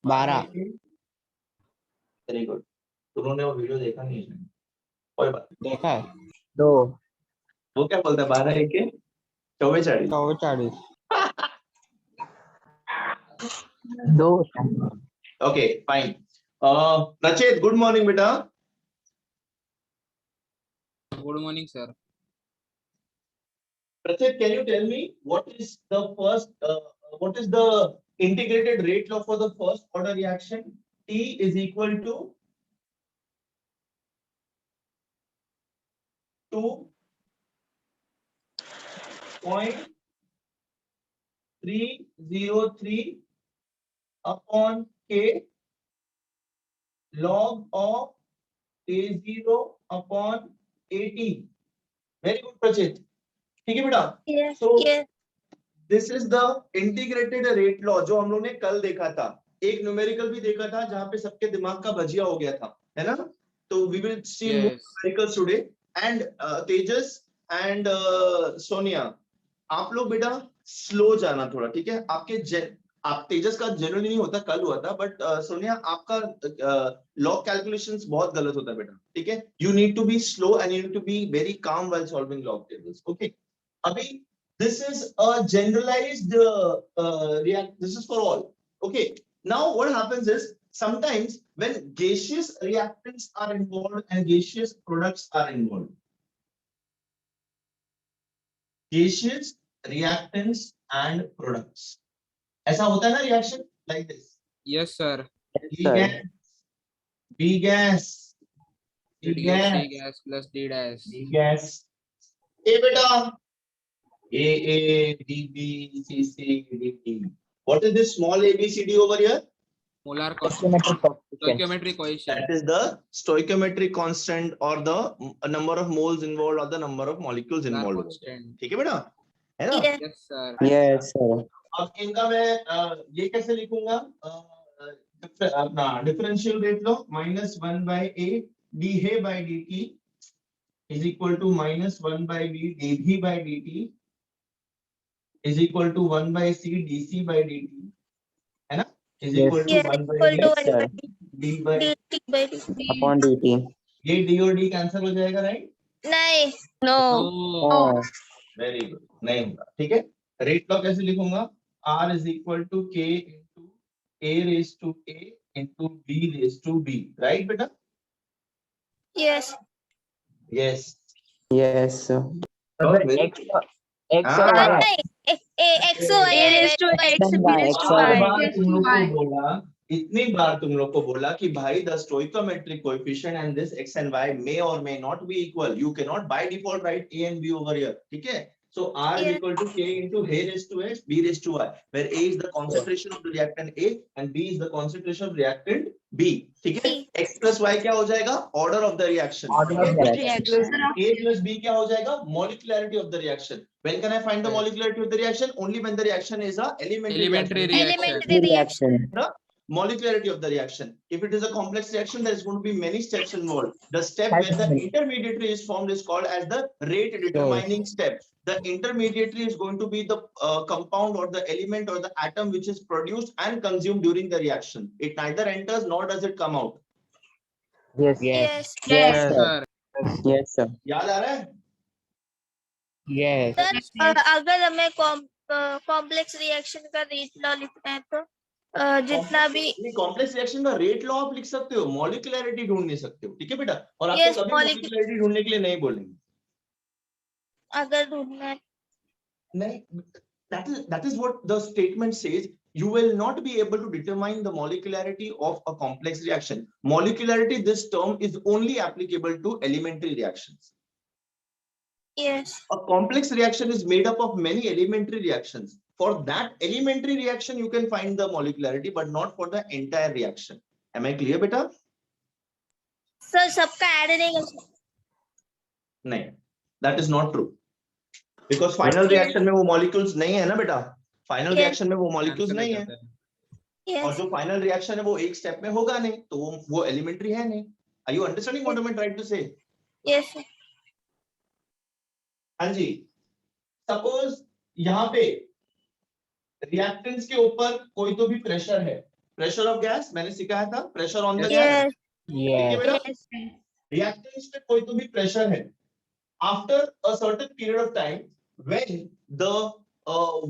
12। Very good. उन्होंने वो video देखा नहीं है, कोई बात देखा है। 2 वो क्या बोलता है 12 1 44 44। 2 ओके फाइन। रचित गुड मॉर्निंग बेटा। Good morning, sir. Rachit, can you tell me what is the integrated rate law for the first order reaction? T is equal to 2.303 upon K log of A0 upon AT. Very good, Rachit. ठीक है बेटा। Yes. So Yes. This is the integrated rate law जो हम लोग ने कल देखा था। एक न्यूमेरिकल भी देखा था जहां पे सबके दिमाग का भजिया हो गया था, है ना। तो we will see more numericals today. And Tejas and Sonia, आप लोग बेटा स्लो जाना थोड़ा, ठीक है। आप तेजस का जनरली नहीं होता, कल हुआ था, बट सोनिया आपका लॉग कैलकुलेशंस बहुत गलत होता है बेटा, ठीक है। You need to be slow and you need to be very calm while solving log tables, okay. अभी this is a generalized this is for all, okay. Now what happens is sometimes when gaseous reactants are involved and gaseous products are involved, gaseous reactants and products, ऐसा होता है ना reaction like this. Yes, sir. B gas, B gas, B gas, C gas plus D dash. B gas. A beta A, B, B, C, C, D, D. What is this small A, B, C, D over here? Molar Stoichiometric coefficient. stoichiometric coefficient. That is the stoichiometric constant or the number of moles involved or the number of molecules Molar involved. constant. ठीक है बेटा, है ना? Yes. Yes, sir. Yes sir. अब इनका मैं ये कैसे लिखूंगा? अपना differential rate low -1 by A dA by dt is equal to -1 by B dV by dt is equal to 1 by C dC by dt, है ना? Is Yes. equal to Yes. 1 by Equal to D 1 sir. by D by dt by dt. Upon dt. ये D और D cancel हो जाएगा, right? नहीं. No. No. Oh. Very good, नहीं होगा, ठीक है। रेट लॉ कैसे लिखूंगा? R is equal to K into A raised to A into B raised to B, right बेटा? Yes. Yes. Yes sir. Very X X हाँ, और हाँ। Y. नहीं. X O Y raised to Y. X, B raised to bar Y. बार तुम लोग को बोला, इतनी बार तुम लोग को बोला कि भाई the stoichiometric coefficient and this x and y may or may not be equal. You cannot by default write A and B over here, ठीक है? So R is Yes. equal to K into A raised to X, B raised to Y, where A is the concentration of the reactant A and B is the concentration of reactant B, ठीक है? X plus Y क्या हो जाएगा? Order of the reaction. Order of the reaction. A plus B क्या हो जाएगा? Molecularity of the reaction. When can I find the molecularity of the reaction? Only when the reaction is a elementary Elementary reaction. reaction. Elementary reaction. reaction. The molecularity of the reaction. If it is a complex reaction, there is going to be many steps involved. The step where the intermediary is formed is called as the rate determining step. The intermediary is going to be the compound or the element or the atom which is produced and consumed during the reaction. It neither enters nor does it come out. Yes. Yes. Yes Yes, sir. sir. Yes sir. याद आ रहा है? Yes. Sir अगर हमें complex reaction का rate law लिखना है तो जितना भी कॉम्प्लेक्स रिएक्शन का रेट लॉ आप लिख सकते हो, मॉलिक्युलैरिटी ढूंढ नहीं सकते हो, ठीक है बेटा। और आपको Yes, कभी मॉलिक्युलैरिटी ढूंढने के लिए नहीं बोलेंगे, अगर ढूंढना है. नहीं। that is what the statement says. You will not be able to determine the molecularity of a complex reaction. Molecularity, this term is only applicable to elementary reactions. Yes. A complex reaction is made up of many elementary reactions. For that elementary reaction, you can find the molecularity, but not for the entire reaction. Am I clear, beta? Sir सबका add नहीं कर सकते. नहीं, that is not true. Because final reaction में वो molecules नहीं है ना बेटा. Final Yes. reaction में वो molecules नहीं है. और Yes. जो फाइनल रिएक्शन है वो एक स्टेप में होगा नहीं, तो वो एलिमेंट्री है नहीं. Are you understanding what I am trying to say? Yes. हाँ जी. सपोज यहाँ पे रिएक्टेंट्स के ऊपर कोई तो भी प्रेशर है, प्रेशर ऑफ गैस मैंने सिखाया था, pressure on the gas. Yes. ठीक है Yes. बेटा, Yes. रिएक्टेंस पे कोई तो भी प्रेशर है, after a certain period of time when the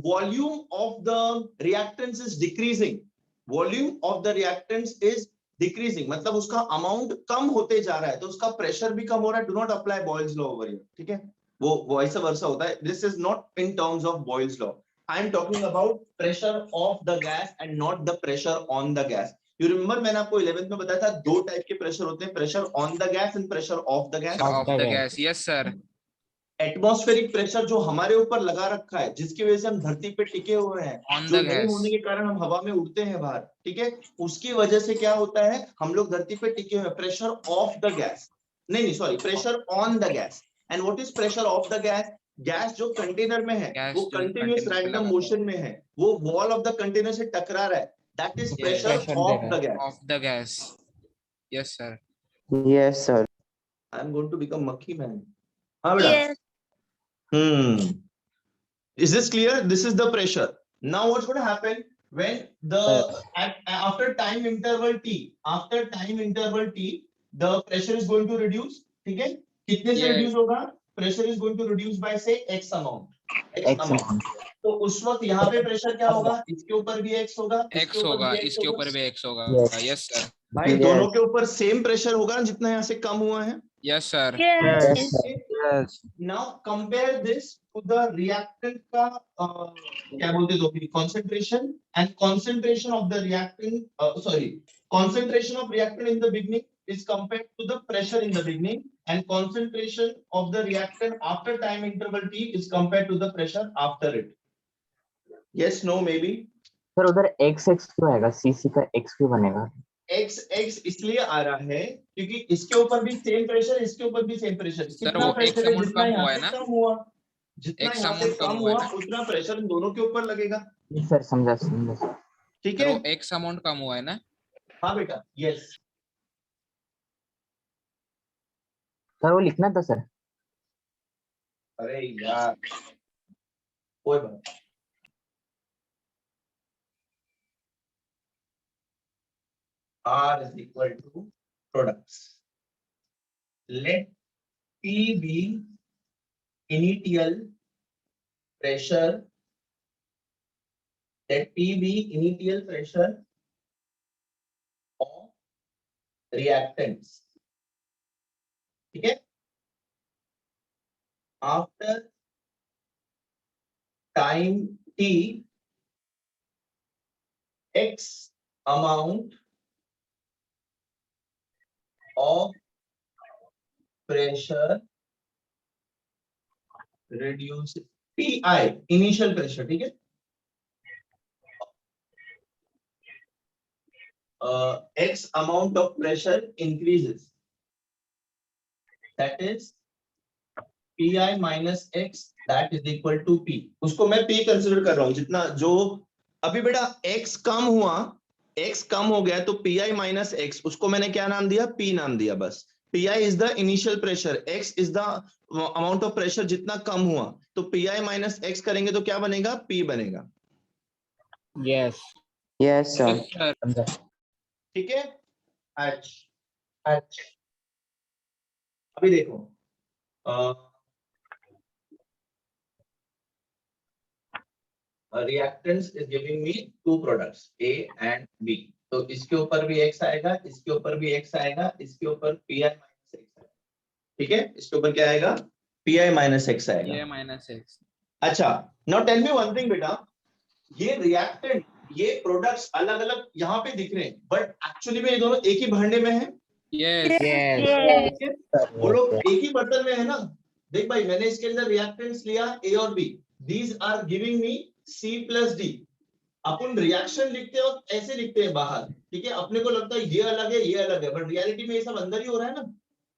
volume of the reactants is decreasing, volume of the reactants is decreasing, मतलब उसका अमाउंट कम होते जा रहा है तो उसका प्रेशर भी कम हो रहा है। Do not apply Boyle's law over here, ठीक है, वो ऐसा वर्षा होता है। This is not in terms of Boyle's law, I am talking about pressure of the gas and not the pressure on the gas. You remember मैंने आपको 11th में बताया था दो टाइप के प्रेशर होते हैं, pressure on the gas and pressure of the gas. Of the gas. Yes, sir. Atmospheric pressure जो हमारे ऊपर लगा रखा है, जिसकी वजह से हम धरती पे टिके हुए हैं, On जो the नहीं gas. होने के कारण हम हवा में उड़ते हैं बाहर, ठीक है, उसकी वजह से क्या होता है, हम लोग धरती पे टिके हुए हैं। प्रेशर ऑफ द गैस, नहीं sorry, pressure on the gas. And what is pressure of the gas? Gas जो कंटेनर में है Gas वो जो कंटिन्यूअस container पे रैंडम लगा मोशन में है, वो वॉल ऑफ द कंटेनर से टकरा रहा है, that is Yes. Pressure Pressure of दे द रहा gas. Of the gas. Yes, sir. Yes, sir. I am going to become मक्खी मैन। हाँ बेटा। Yes. Is this clear? This is the pressure. Now what's going to happen when the after time interval t, after time interval t, the pressure is going to reduce. ठीक है? कितने से Yes. reduce होगा? Pressure is going to reduce by say x amount. X amount. तो उस वक्त यहाँ पे प्रेशर क्या होगा? इसके ऊपर भी x होगा, X होगा, इसके ऊपर भी X होगा। Yes. Yes, sir. भाई Yes. दोनों के ऊपर सेम प्रेशर होगा ना जितना यहाँ से कम हुआ है। Yes, sir. Yes. Yes, sir. Yes. Now compare this to the reactant का क्या बोलते तो concentration and concentration of the reactant concentration of reactant in the beginning is compared to the pressure in the beginning, and concentration of the reactant after time interval t is compared to the pressure after it. Yes, no, maybe. Sir उधर x क्यों आएगा? cc का x क्यों बनेगा? x इसलिए आ रहा है क्योंकि इसके ऊपर भी सेम प्रेशर, इसके ऊपर भी सेम प्रेशर। सर वो X प्रेशर है amount जितना कम यहाँ हुआ है पे ना? कम हुआ, जितना X यहाँ पे amount कम कम हुआ हुआ है ना? उतना प्रेशर इन दोनों के ऊपर लगेगा। सर समझा समझा। ठीक सर है? वो X amount कम हुआ है ना? हाँ बेटा, यस। सर वो लिखना था सर। अरे यार कोई बात नहीं। R is equal to products. Let P be initial pressure. Let P be initial pressure of reactants. ठीक है? After time t, x amount of pressure reduces PI initial pressure, ठीक है? X amount of pressure increases, that is PI minus X, that is equal to P. उसको मैं P consider कर रहा हूँ, जितना जो अभी बेटा X कम हुआ, X कम हो गया तो PI माइनस X, उसको मैंने क्या नाम दिया? P नाम दिया बस। PI is the initial pressure, X is the amount of pressure जितना कम हुआ, तो PI माइनस X करेंगे तो क्या बनेगा? P बनेगा। Yes. Yes, sir. Yes, sir. समझा। ठीक है? अच्छा, अभी देखो reactants is giving me two products A and B, तो इसके ऊपर भी X आएगा, इसके ऊपर भी X आएगा, इसके ऊपर PI माइनस X आएगा। ठीक है? इसके ऊपर क्या आएगा? PI माइनस X आएगा। PI minus X. अच्छा, now tell me one thing बेटा, ये रिएक्टेंट, ये प्रोडक्ट्स अलग अलग यहाँ पे दिख रहे हैं, बट एक्चुअली में ये दोनों एक ही भांडे में हैं। Yes. Yes. वो लोग एक ही बर्तन में है ना। देख भाई, मैंने इसके अंदर रिएक्टेंट्स लिया A और B, these are giving me C plus D। Upon reaction लिखते हो ऐसे लिखते हैं बाहर, ठीक है, अपने को लगता है ये अलग है, ये अलग है, बट रियलिटी में ये सब अंदर ही हो रहा है ना,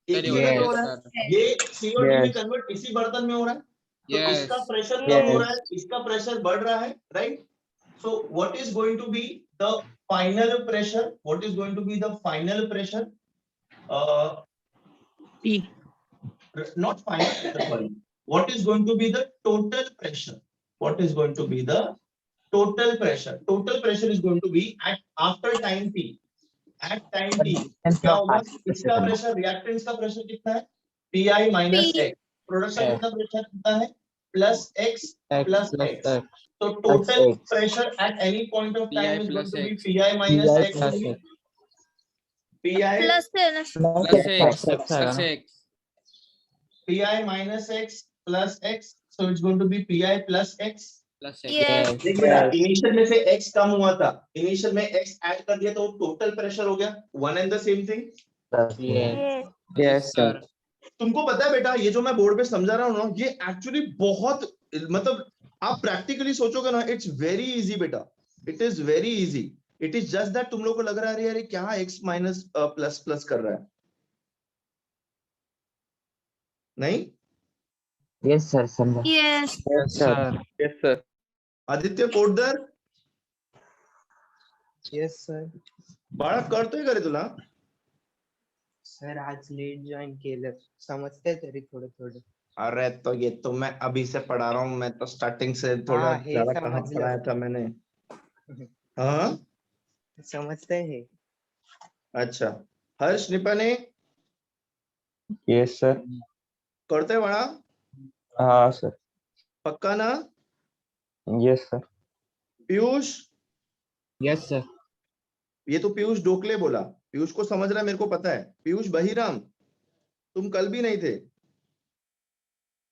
एक ही जगह पे हो रहा है। ये C और D में कन्वर्ट इसी बर्तन में हो रहा है, तो Yes. इसका प्रेशर कम हो रहा है, इसका प्रेशर बढ़ रहा है, right? So what is going to be the final pressure? What is going to be the final pressure? P. Not final, sorry. What is going to be the total pressure? What is going to be the total pressure is going to be at after time t, at time t क्या होगा, इसका pressure reactants का pressure कितना है, PI minus P. X, production कितना pressure कितना है, plus X plus X, तो total X. Pressure at any point of PI time is going plus to be X. PI minus PI X plus only. X. PI plus है ना, Plus X. Plus X. PI minus X plus X, so it's going to be PI plus X. Plus X. yes, देख बेटा, initial में से x कम हुआ था, initial में x add कर दिया तो टोटल प्रेशर हो गया one and the same thing. yes, Yes, sir. तुमको पता है बेटा, ये जो मैं बोर्ड पे समझा रहा हूँ ना, ये एक्चुअली बहुत, मतलब आप प्रैक्टिकली सोचोगे ना, इट्स वेरी इजी बेटा, it is very easy. It is just that तुम लोग को लग रहा है अरे क्या x माइनस प्लस प्लस कर रहा है, नहीं? Yes, sir. समझा. yes, Yes, sir. Yes, sir. Aditya coder Yes, sir. बाळा करतोय का रे तुला? सर आज लेट जॉइन केलं, समजते तरी थोडं थोडं. अरे तो ये तो मैं अभी से पढ़ा रहा हूँ, मैं तो स्टार्टिंग से थोड़ा हाँ, हे ज्यादा कहाँ समझलं. पढ़ाया था मैंने। हाँ समजतंय हे. अच्छा, हर्ष निपाने Yes, sir. करतोय बाळा, Sir. पक्का ना? Yes, sir. Piyush, Yes, sir. ये तो पीयूष डोकले बोला, पीयूष को समझ रहा है, मेरे को पता है। पीयूष बहिराम, तुम कल भी नहीं थे,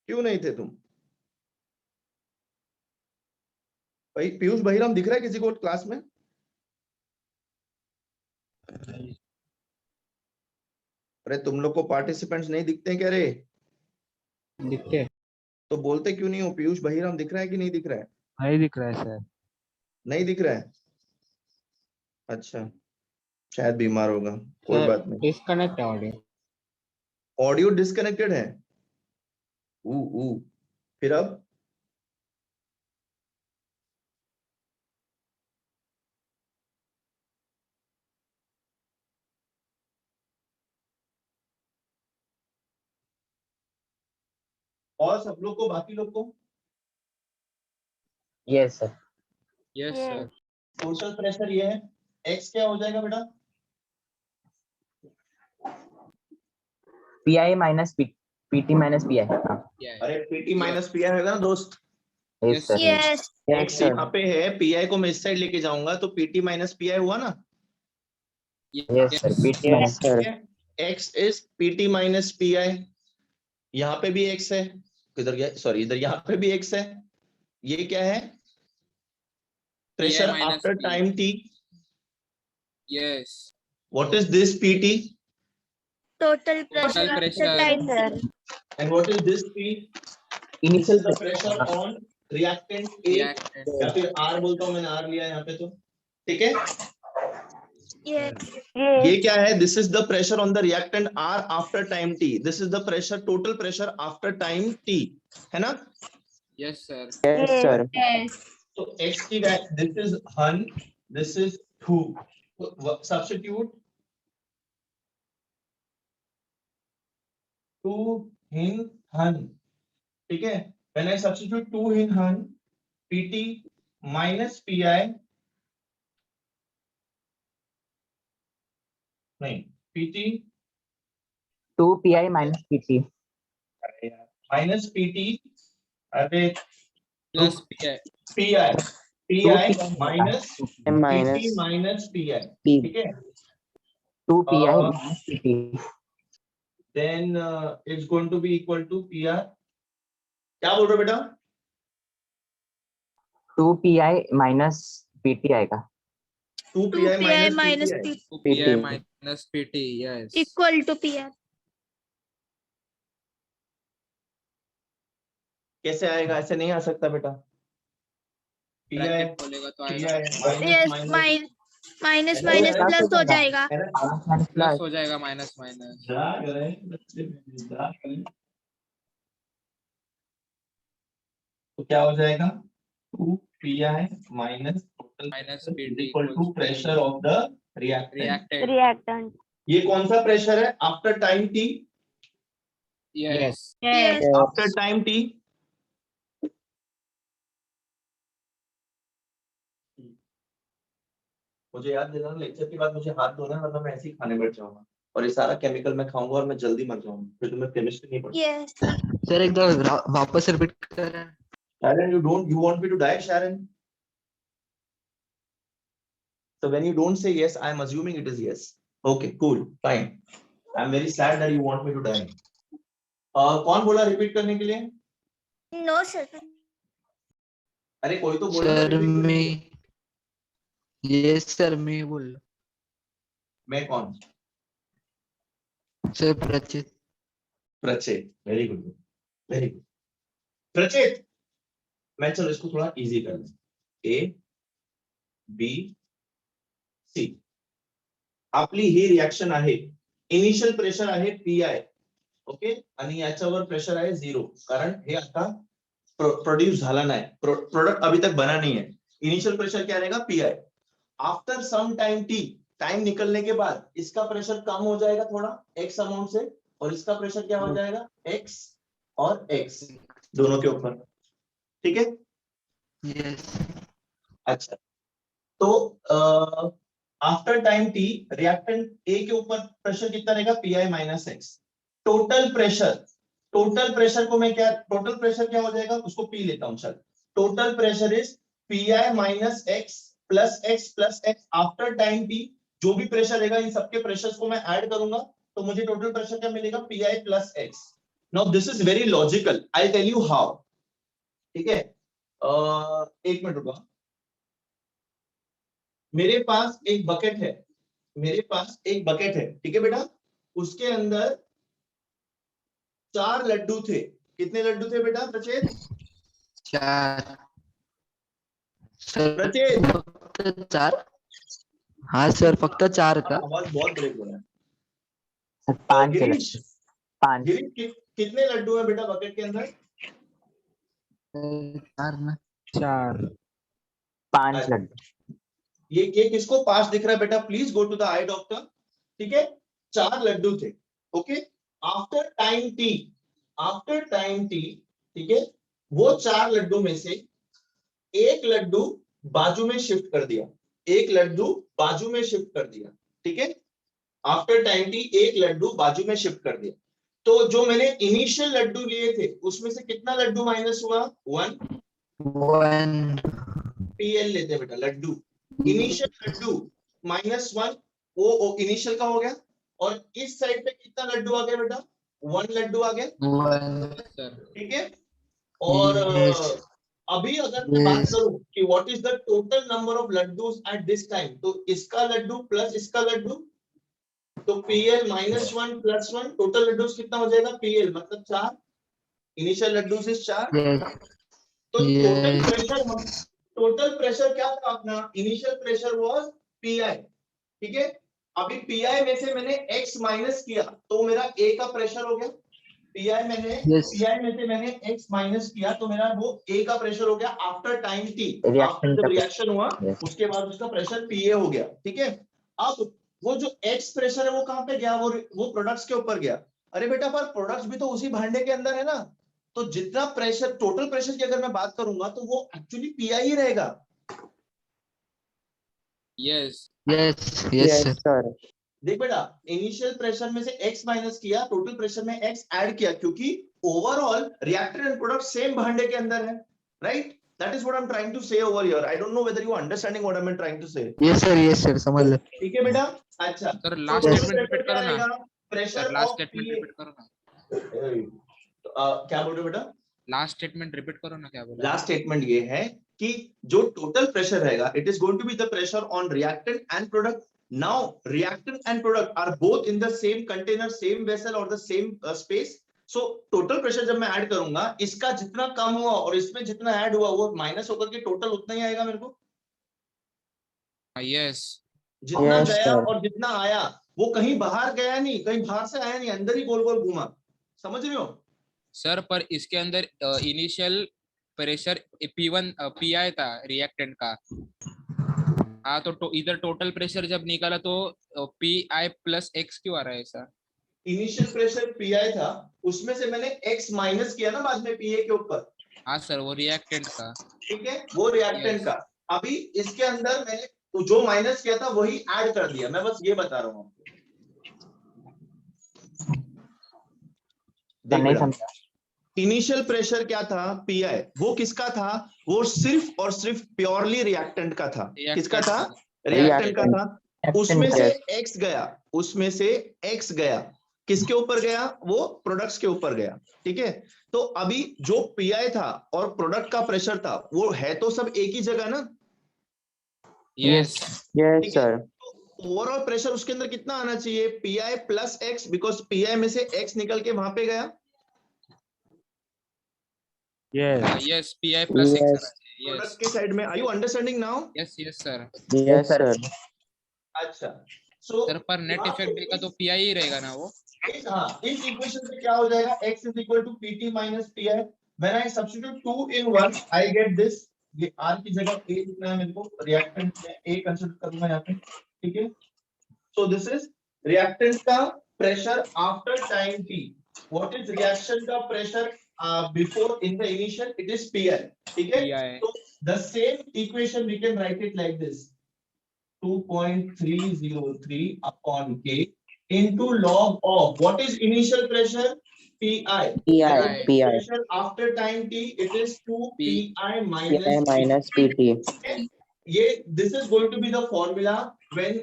क्यों नहीं थे तुम? भाई पीयूष बहिराम दिख रहा है किसी को क्लास में? अरे तुम लोग को पार्टिसिपेंट्स नहीं दिखते हैं क्या रे? दिखते हैं। तो बोलते क्यों नहीं हो? पीयूष बहिराम दिख रहा है कि नहीं दिख रहा है? नहीं दिख रहा है सर। नहीं दिख रहा है, अच्छा, शायद बीमार होगा, कोई सर, बात नहीं। डिस्कनेक्ट है ऑडियो। ऑडियो डिस्कनेक्टेड है, फिर अब और सब लोग को, बाकी लोग को Yes, sir. Yes sir. Total pressure ये है, एक्स क्या हो जाएगा बेटा? PI minus PT minus PI. हाँ. अरे पीटी माइनस पी आई होगा ना दोस्त। Yes, sir. yes, एक्स यहाँ पे है, पीआई को मैं इस साइड लेके जाऊंगा तो पीटी माइनस पीआई हुआ ना। Yes, sir. PT minus. X is PT minus pi, यहाँ पे भी एक्स है, किधर गया, सॉरी इधर, यहाँ पे भी एक्स है। ये क्या है? Pressure minus after P. Time T. Yes. What is this PT total pressure Total after pressure. time, sir. And what is this P? Initial the pressure on reactant A, reactant. या फिर are बोलता हूँ, मैंने are लिया यहाँ पे, तो ठीक है। Yes, ये क्या है? This is the pressure on the reactant R after time T, this is the pressure, total pressure after time T, है ना? Yes sir. Yes, sir. yes, तो x की वैल्यू, this is 1, this is 2, substitute 2 in 1, ठीक है। When I substitute 2 in 1, pt minus pi, नहीं, pt 2 PI minus PT. Minus pt, अरे plus P है। pi minus Minus pt minus pi, P. ठीक है। 2 PI minus PT. Then it's going to be equal to PR, क्या बोल रहे हो बेटा? 2 PI minus PT आएगा. 2 2 pi pi minus minus P P है minus PT. Yes. equal to PR. कैसे आएगा? ऐसे नहीं आ सकता बेटा। pi ब्रैकेट खोलेगा तो आएगा। Yes, minus minus plus हो जाएगा. Minus minus plus plus. हो जाएगा माइनस माइनस। तो क्या हो जाएगा? 2 pi minus total Minus pressure PT is equal to equals to pressure of the reactant. Reactant. Reactant. ये कौन सा प्रेशर है? After time t, yes. Yes, after time t मुझे याद दिलाना, लेक्चर के बाद मुझे हाथ धोना है, वरना मैं ऐसे ही खाने बैठ जाऊंगा और ये सारा केमिकल मैं खाऊंगा और मैं जल्दी मर जाऊंगा, फिर तुम्हें केमिस्ट्री नहीं पढ़ी। यस सर एक बार वापस रिपीट करें। Sharon, you want me to die, Sharon? So when you don't say yes, I am assuming it is yes. Okay, cool, fine. I am very sad that you want me to die. कौन बोला repeat करने के लिए? No sir अरे कोई तो बोला ना सर repeat करने के लिए। मैं ये सर मैं बोल मैं कौन? Sir Prachit Prachet, very good, very good. Prachet, मैं चलो इसको थोड़ा इजी कर दें। ए बी सी, आपली ही रिएक्शन आहे, इनिशियल प्रेशर आहे पीआय, ओके, आणि याच्यावर प्रेशर आहे 0, कारण हे आता प्रोड्यूस झाला नाही, प्रोडक्ट अभी तक बना नहीं है। इनिशियल प्रेशर क्या रहेगा? PI. After some time T, time निकलने के बाद इसका प्रेशर कम हो जाएगा थोड़ा एक्स अमाउंट से, और इसका प्रेशर क्या हो जाएगा? एक्स और एक्स दोनों के ऊपर, ठीक है? यस अच्छा, तो after time T reactant A के ऊपर प्रेशर कितना रहेगा? Pi minus x. Total pressure को मैं क्या, टोटल प्रेशर क्या हो जाएगा? उसको पी लेता हूं, चल। Total pressure is pi minus x plus x after time T. जो भी प्रेशर रहेगा इन सबके प्रेशर्स को मैं ऐड करूंगा, तो मुझे टोटल प्रेशर क्या मिलेगा? PI plus X. Now this is very logical, I tell you how, ठीक है? एक मिनट रुको, मेरे पास एक बकेट है, ठीक है बेटा? उसके अंदर 4 लड्डू थे। कितने लड्डू थे बेटा प्रचेत? 4 सर प्रचेत, फक्त 4 हाँ सर फक्त 4 का आवाज बहुत ब्रेक हो रहा है। सर 5 गिरीश, 5 कितने लड्डू है बेटा बकेट के अंदर? 4 ना 4 5 लड्डू। ये किसको 5 दिख रहा है बेटा? Please go to the eye doctor, ठीक है? 4 लड्डू थे, ओके? आफ्टर टाइम टी, ठीक है, वो 4 लड्डू में से एक लड्डू बाजू में शिफ्ट कर दिया, ठीक है? आफ्टर टाइम टी एक लड्डू बाजू में शिफ्ट कर दिया, तो जो मैंने इनिशियल लड्डू लिए थे उसमें से कितना लड्डू माइनस हुआ? 1 पीएल लेते हैं बेटा, लड्डू, इनिशियल लड्डू माइनस 1, वो इनिशियल का हो गया, और इस साइड पे कितना लड्डू आ गया बेटा? 1 लड्डू आ गया, 1 ठीक है? और Yes. अभी अगर मैं बात Yes. करूं कि what is the total number of laddoos at this time, तो इसका लड्डू प्लस इसका लड्डू, तो PL minus 1 plus 1, total laddoos कितना हो जाएगा? पीएल मतलब 4, इनिशियल लड्डूस इज 4, Yes. तो Yes. टोटल प्रेशर क्या था अपना? इनिशियल प्रेशर वाज पीआई, ठीक है? अभी पीआई में से मैंने एक्स माइनस किया, तो मेरा ए का प्रेशर हो गया। पीआई में से मैंने एक्स माइनस किया, तो मेरा वो ए का प्रेशर हो गया आफ्टर टाइम टी, आफ्टर जब रिएक्शन हुआ उसके बाद उसका प्रेशर पीए हो गया, ठीक है? अब वो जो एक्स प्रेशर है वो कहां पे गया? वो प्रोडक्ट्स के ऊपर गया। अरे बेटा पर प्रोडक्ट्स भी तो उसी भांडे के अंदर है ना, तो जितना प्रेशर, टोटल प्रेशर की अगर मैं बात करूंगा तो वो एक्चुअली पीआई ही रहेगा। Yes Yes, sir. देख बेटा, इनिशियल प्रेशर में से x माइनस किया, टोटल प्रेशर में x ऐड किया, क्योंकि overall reactor and product same भांडे के अंदर है, right? That is what I am trying to say over here. I don't know whether you understanding what I am trying to say. Yes sir समझ लो ठीक है बेटा? अच्छा, sir last Yes. Statement repeat करो ना, pressure sir last of statement repeat करो ना, क्या बोल रहे हो बेटा? लास्ट स्टेटमेंट रिपीट करो ना, क्या बोला? लास्ट स्टेटमेंट ये है कि जो टोटल प्रेशर रहेगा, it is going to be the pressure on reactant and product. Now reactant and product are both in the same container, same vessel और the same space. So total pressure जब मैं add करूंगा, इसका जितना कम हुआ और इसमें जितना ऐड हुआ वो माइनस होकर के टोटल उतना ही आएगा मेरे को। यस जितना Yes, गया sir. और जितना आया वो कहीं बाहर गया नहीं, कहीं बाहर से आया नहीं, अंदर ही गोल गोल घूमा। समझ रहे हो? सर, पर इसके अंदर इनिशियल प्रेशर P1 PI था रिएक्टेंट का, हाँ, तो इधर टोटल प्रेशर जब निकाला तो PI प्लस X क्यों आ रहा है ऐसा? इनिशियल प्रेशर पीआई था, उसमें से मैंने एक्स माइनस किया ना बाद में पीए के ऊपर, हाँ सर, वो रिएक्टेंट का। ठीक है? वो रिएक्टेंट Yes. का। अभी इसके अंदर मैंने तो जो माइनस किया था वही ऐड कर दिया, मैं बस ये बता रहा हूँ आपको। देख नहीं बेटा, समझा। इनिशियल प्रेशर क्या था, पीआई, वो किसका था, वो सिर्फ और सिर्फ प्योरली रिएक्टेंट का था। किसका था, रिएक्टेंट का था। उसमें से एक्स गया, उसमें से एक्स गया, किसके ऊपर गया, वो प्रोडक्ट्स के ऊपर गया, ठीक है। तो अभी जो पीआई था और प्रोडक्ट का प्रेशर था वो है तो सब एक ही जगह ना, यस Yes, ठीक है। sir. तो ओवरऑल प्रेशर उसके अंदर कितना आना चाहिए, PI plus X, because PI में से एक्स निकल के वहां पे गया, yes PI plus X Yes. Yes product के साइड में। Are you understanding now? Yes yes sir. Yes, sir. अच्छा, सो सर पर नेट इफेक्ट देगा तो PI ही रहेगा ना वो। हाँ, इस इक्वेशन से क्या हो जाएगा, x is equal to pt minus pi, when I substitute 2 in 1 I get this, ये r की जगह a लिखना है मेरे को, रिएक्टेंट में a कंसीडर करूंगा यहाँ पे, ठीक है। सो दिस इज रिएक्टेंट का pressure after time t, what is reaction का pressure before in the initial, it is pi, ठीक है। PI तो the same equation we can write it like this, 2.303 upon k into log of what is initial pressure, pi. PI. Pressure after time t, it is 2 pi minus PI minus PT. ये this is going to be the formula when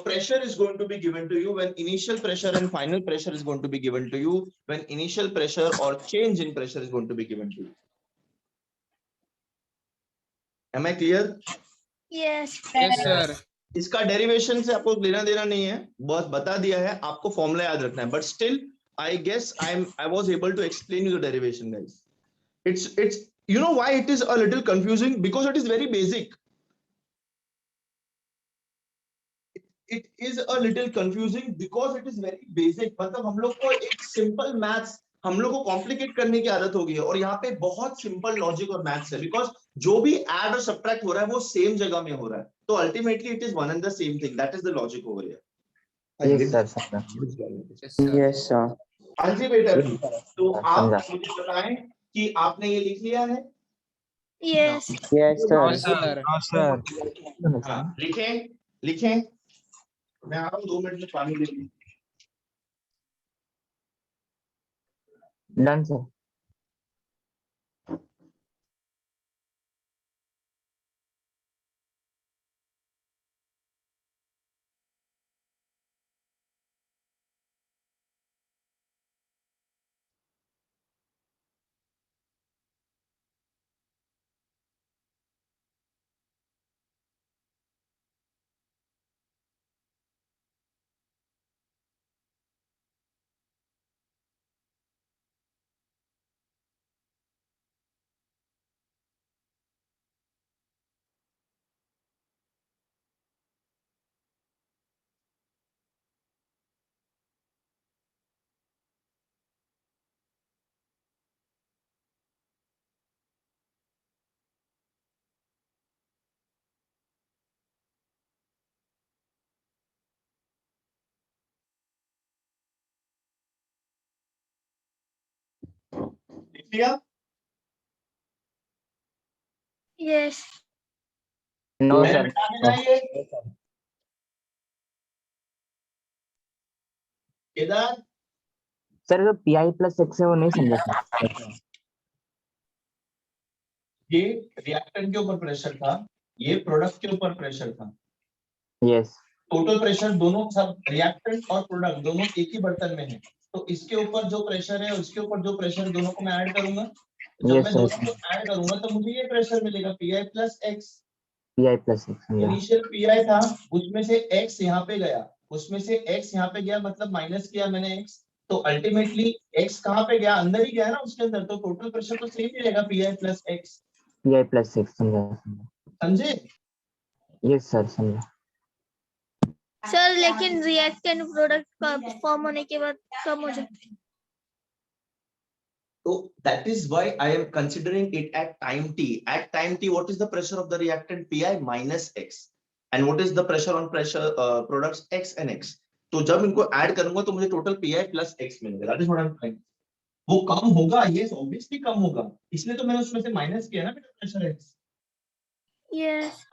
pressure is going to be given to you, when initial pressure and final pressure is going to be given to you, when initial pressure or change in pressure is going to be given to you. Am I clear? Yes. Yes sir. इसका derivation से आपको लेना देना नहीं है, बस बता दिया है, आपको फॉर्मूला याद रखना है, but still I guess I was able to explain you the derivation guys. It's you know why it is a little confusing, because it is very basic. It is a little confusing because it is very basic, मतलब हम लोग को एक simple maths हम लोग को complicate करने की आदत हो गई है, और यहाँ पे बहुत सिंपल लॉजिक और मैथ्स है, बिकॉज जो भी ऐड और सब्ट्रैक्ट हो रहा है वो सेम जगह में हो रहा है, तो ultimately it is one and the same thing, that is the logic over here. Yes sir समझा। Yes sir. Yes, sir. हाँ जी बेटा, तो आप समझा। मुझे बताएं कि आपने ये लिख लिया है? Yes. Yes, sir. सर हाँ, लिखें लिखें, मैं आ रहा हूँ 2 मिनट में, पानी ले लूं। Done sir. लिख लिया? Yes. नो मैंने सर। बता देना ये इधर, सर जो PI प्लस एक्स है वो नहीं समझा सर। ये रिएक्टेंट के ऊपर प्रेशर था, ये प्रोडक्ट के ऊपर प्रेशर था, यस टोटल प्रेशर दोनों, सब रिएक्टेंट और प्रोडक्ट दोनों एक ही बर्तन में है, तो इसके ऊपर जो प्रेशर है उसके ऊपर जो प्रेशर है, दोनों को मैं ऐड करूंगा, जब Yes, मैं sir. दोनों को ऐड करूंगा तो मुझे ये प्रेशर मिलेगा, PI plus x. PI plus x समझा। इनिशियल पीआई था, उसमें से एक्स यहाँ पे गया, उसमें से एक्स यहाँ पे गया, मतलब माइनस किया मैंने एक्स, तो अल्टीमेटली एक्स कहाँ पे गया, अंदर ही गया ना उसके अंदर, तो टोटल प्रेशर तो सेम ही रहेगा, pi plus x. PI plus x समझा समझा। समझे? यस सर समझा। सर लेकिन रिएक्टेंट प्रोडक्ट का फॉर्म होने के बाद कम हो जाता है। So that is why I am considering it at time t. At time t, what is the pressure of the reactant, Pi minus x, and what is the pressure on pressure products x and x. तो जब इनको add करूंगा तो मुझे total Pi plus x मिलेगा, that is what I am saying. वो कम होगा, yes obviously कम होगा, इसलिए तो मैंने उसमें से माइनस किया ना बेटा pressure x. Yes.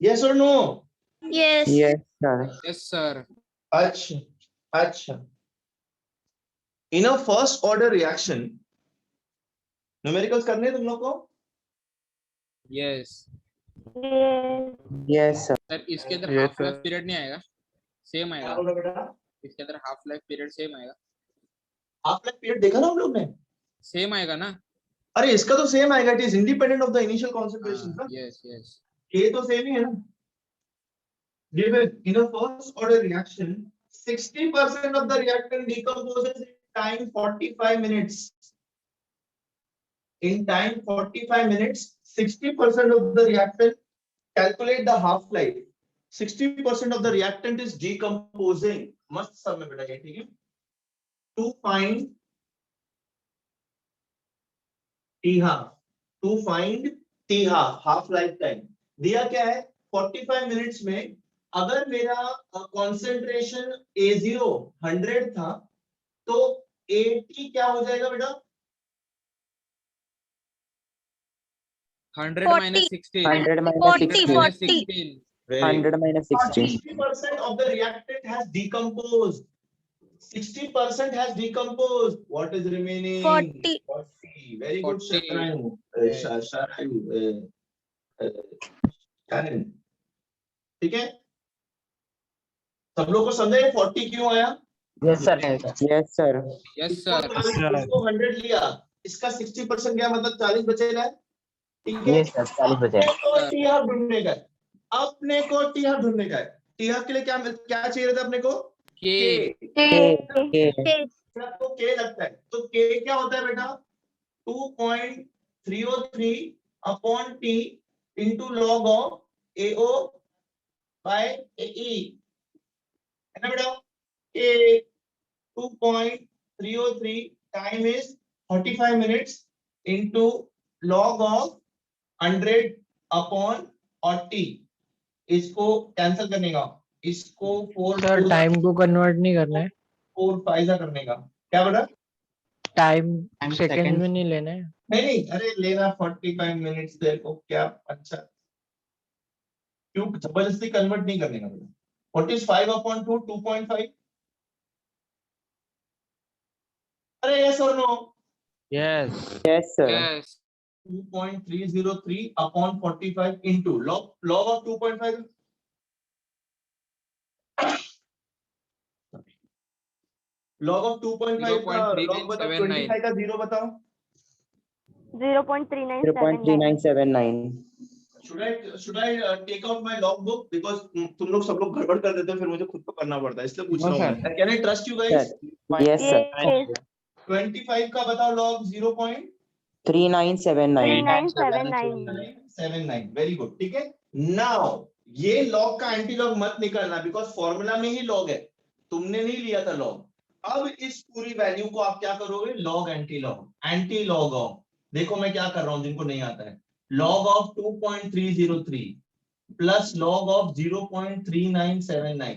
Yes or no? Yes. Yes, sir. Yes, sir. अच्छा, अच्छा. In a first order reaction, numericals करने हैं तुम लोग को? Yes. Yes, sir. सर इसके अंदर Yes, half sir. Life period नहीं आएगा, सेम क्या आएगा. बोला बेटा? इसके अंदर हाफ लाइफ पीरियड सेम आएगा. हाफ लाइफ पीरियड देखा ना हम लोग ने? सेम आएगा ना? अरे इसका तो सेम आएगा. It is independent of the initial concentration ना. Yes yes. ये तो सेम ही है ना. Given in a first order reaction, 60% of the reactant decomposes in time 45 minutes. In time 45 minutes, 60% of the reactant, calculate the half life. 60% of the reactant is decomposing. मस्त सब में बेटा ये ठीक है. To find T half. To find T half, half life time. दिया क्या है? 45 minutes में अगर मेरा कॉन्सेंट्रेशन A0 100 था तो AT क्या हो जाएगा बेटा? 100 40. minus 16. 100 minus 40, 16. minus 40. 16. 100 minus 16. 60% of the reactant has decomposed. 60% has decomposed. What is remaining? 40. 40. Very good, 40. Sharayu. Yes. Sharon. ठीक है? सब लोग को समझे 40 क्यों आया? Yes, sir. Yes, sir. Yes, इसको sir. 40, इसको 100 लिया, इसका 60% गया, मतलब 40 बचेगा. ठीक है? Yes, sir. 40 बचे. अपने को टी हाफ ढूंढने का है. अपने को टी हाफ ढूंढने का है. टी हाफ के लिए क्या क्या चाहिए था अपने को? K. आपको के लगता है तो के क्या होता है बेटा? 2.303 upon T into log of AO by AE है ना बेटा? K 2.303 time is 45 minutes into log of 100 upon और टी. इसको कैंसिल करने का, इसको 4 सर टाइम को कन्वर्ट नहीं करना है, 4 5 करने का. क्या बेटा? टाइम सेकंड में नहीं लेना है. नहीं, अरे लेना 45 मिनट्स तेरे को क्या. अच्छा क्यों जबरदस्ती कन्वर्ट नहीं करने का बेटा. What is 5 upon 2? 2.5. अरे यस और no? Yes. Yes, sir. Yes. 2.303 upon 45 into log of 2.5. Log of 2.5 का लॉग बताओ. 25 का 0 बताओ. 0.3979. Should I take out my log book because तुम लोग सब लोग गड़बड़ कर देते हो, फिर मुझे खुद को करना पड़ता है, इसलिए पूछ रहा हूँ. Can I trust you guys? Yes, sir. 25 का बताओ लॉग. 3979. 0.79. Very good. ठीक है. नाउ ये लॉग का एंटी लॉग मत निकालना बिकॉज फॉर्मूला में ही लॉग है, तुमने नहीं लिया था लॉग. अब इस पूरी वैल्यू को आप क्या करोगे? Log anti log of. देखो मैं क्या कर रहा हूं जिनको नहीं आता है. log of 2.303 plus log of 0.3979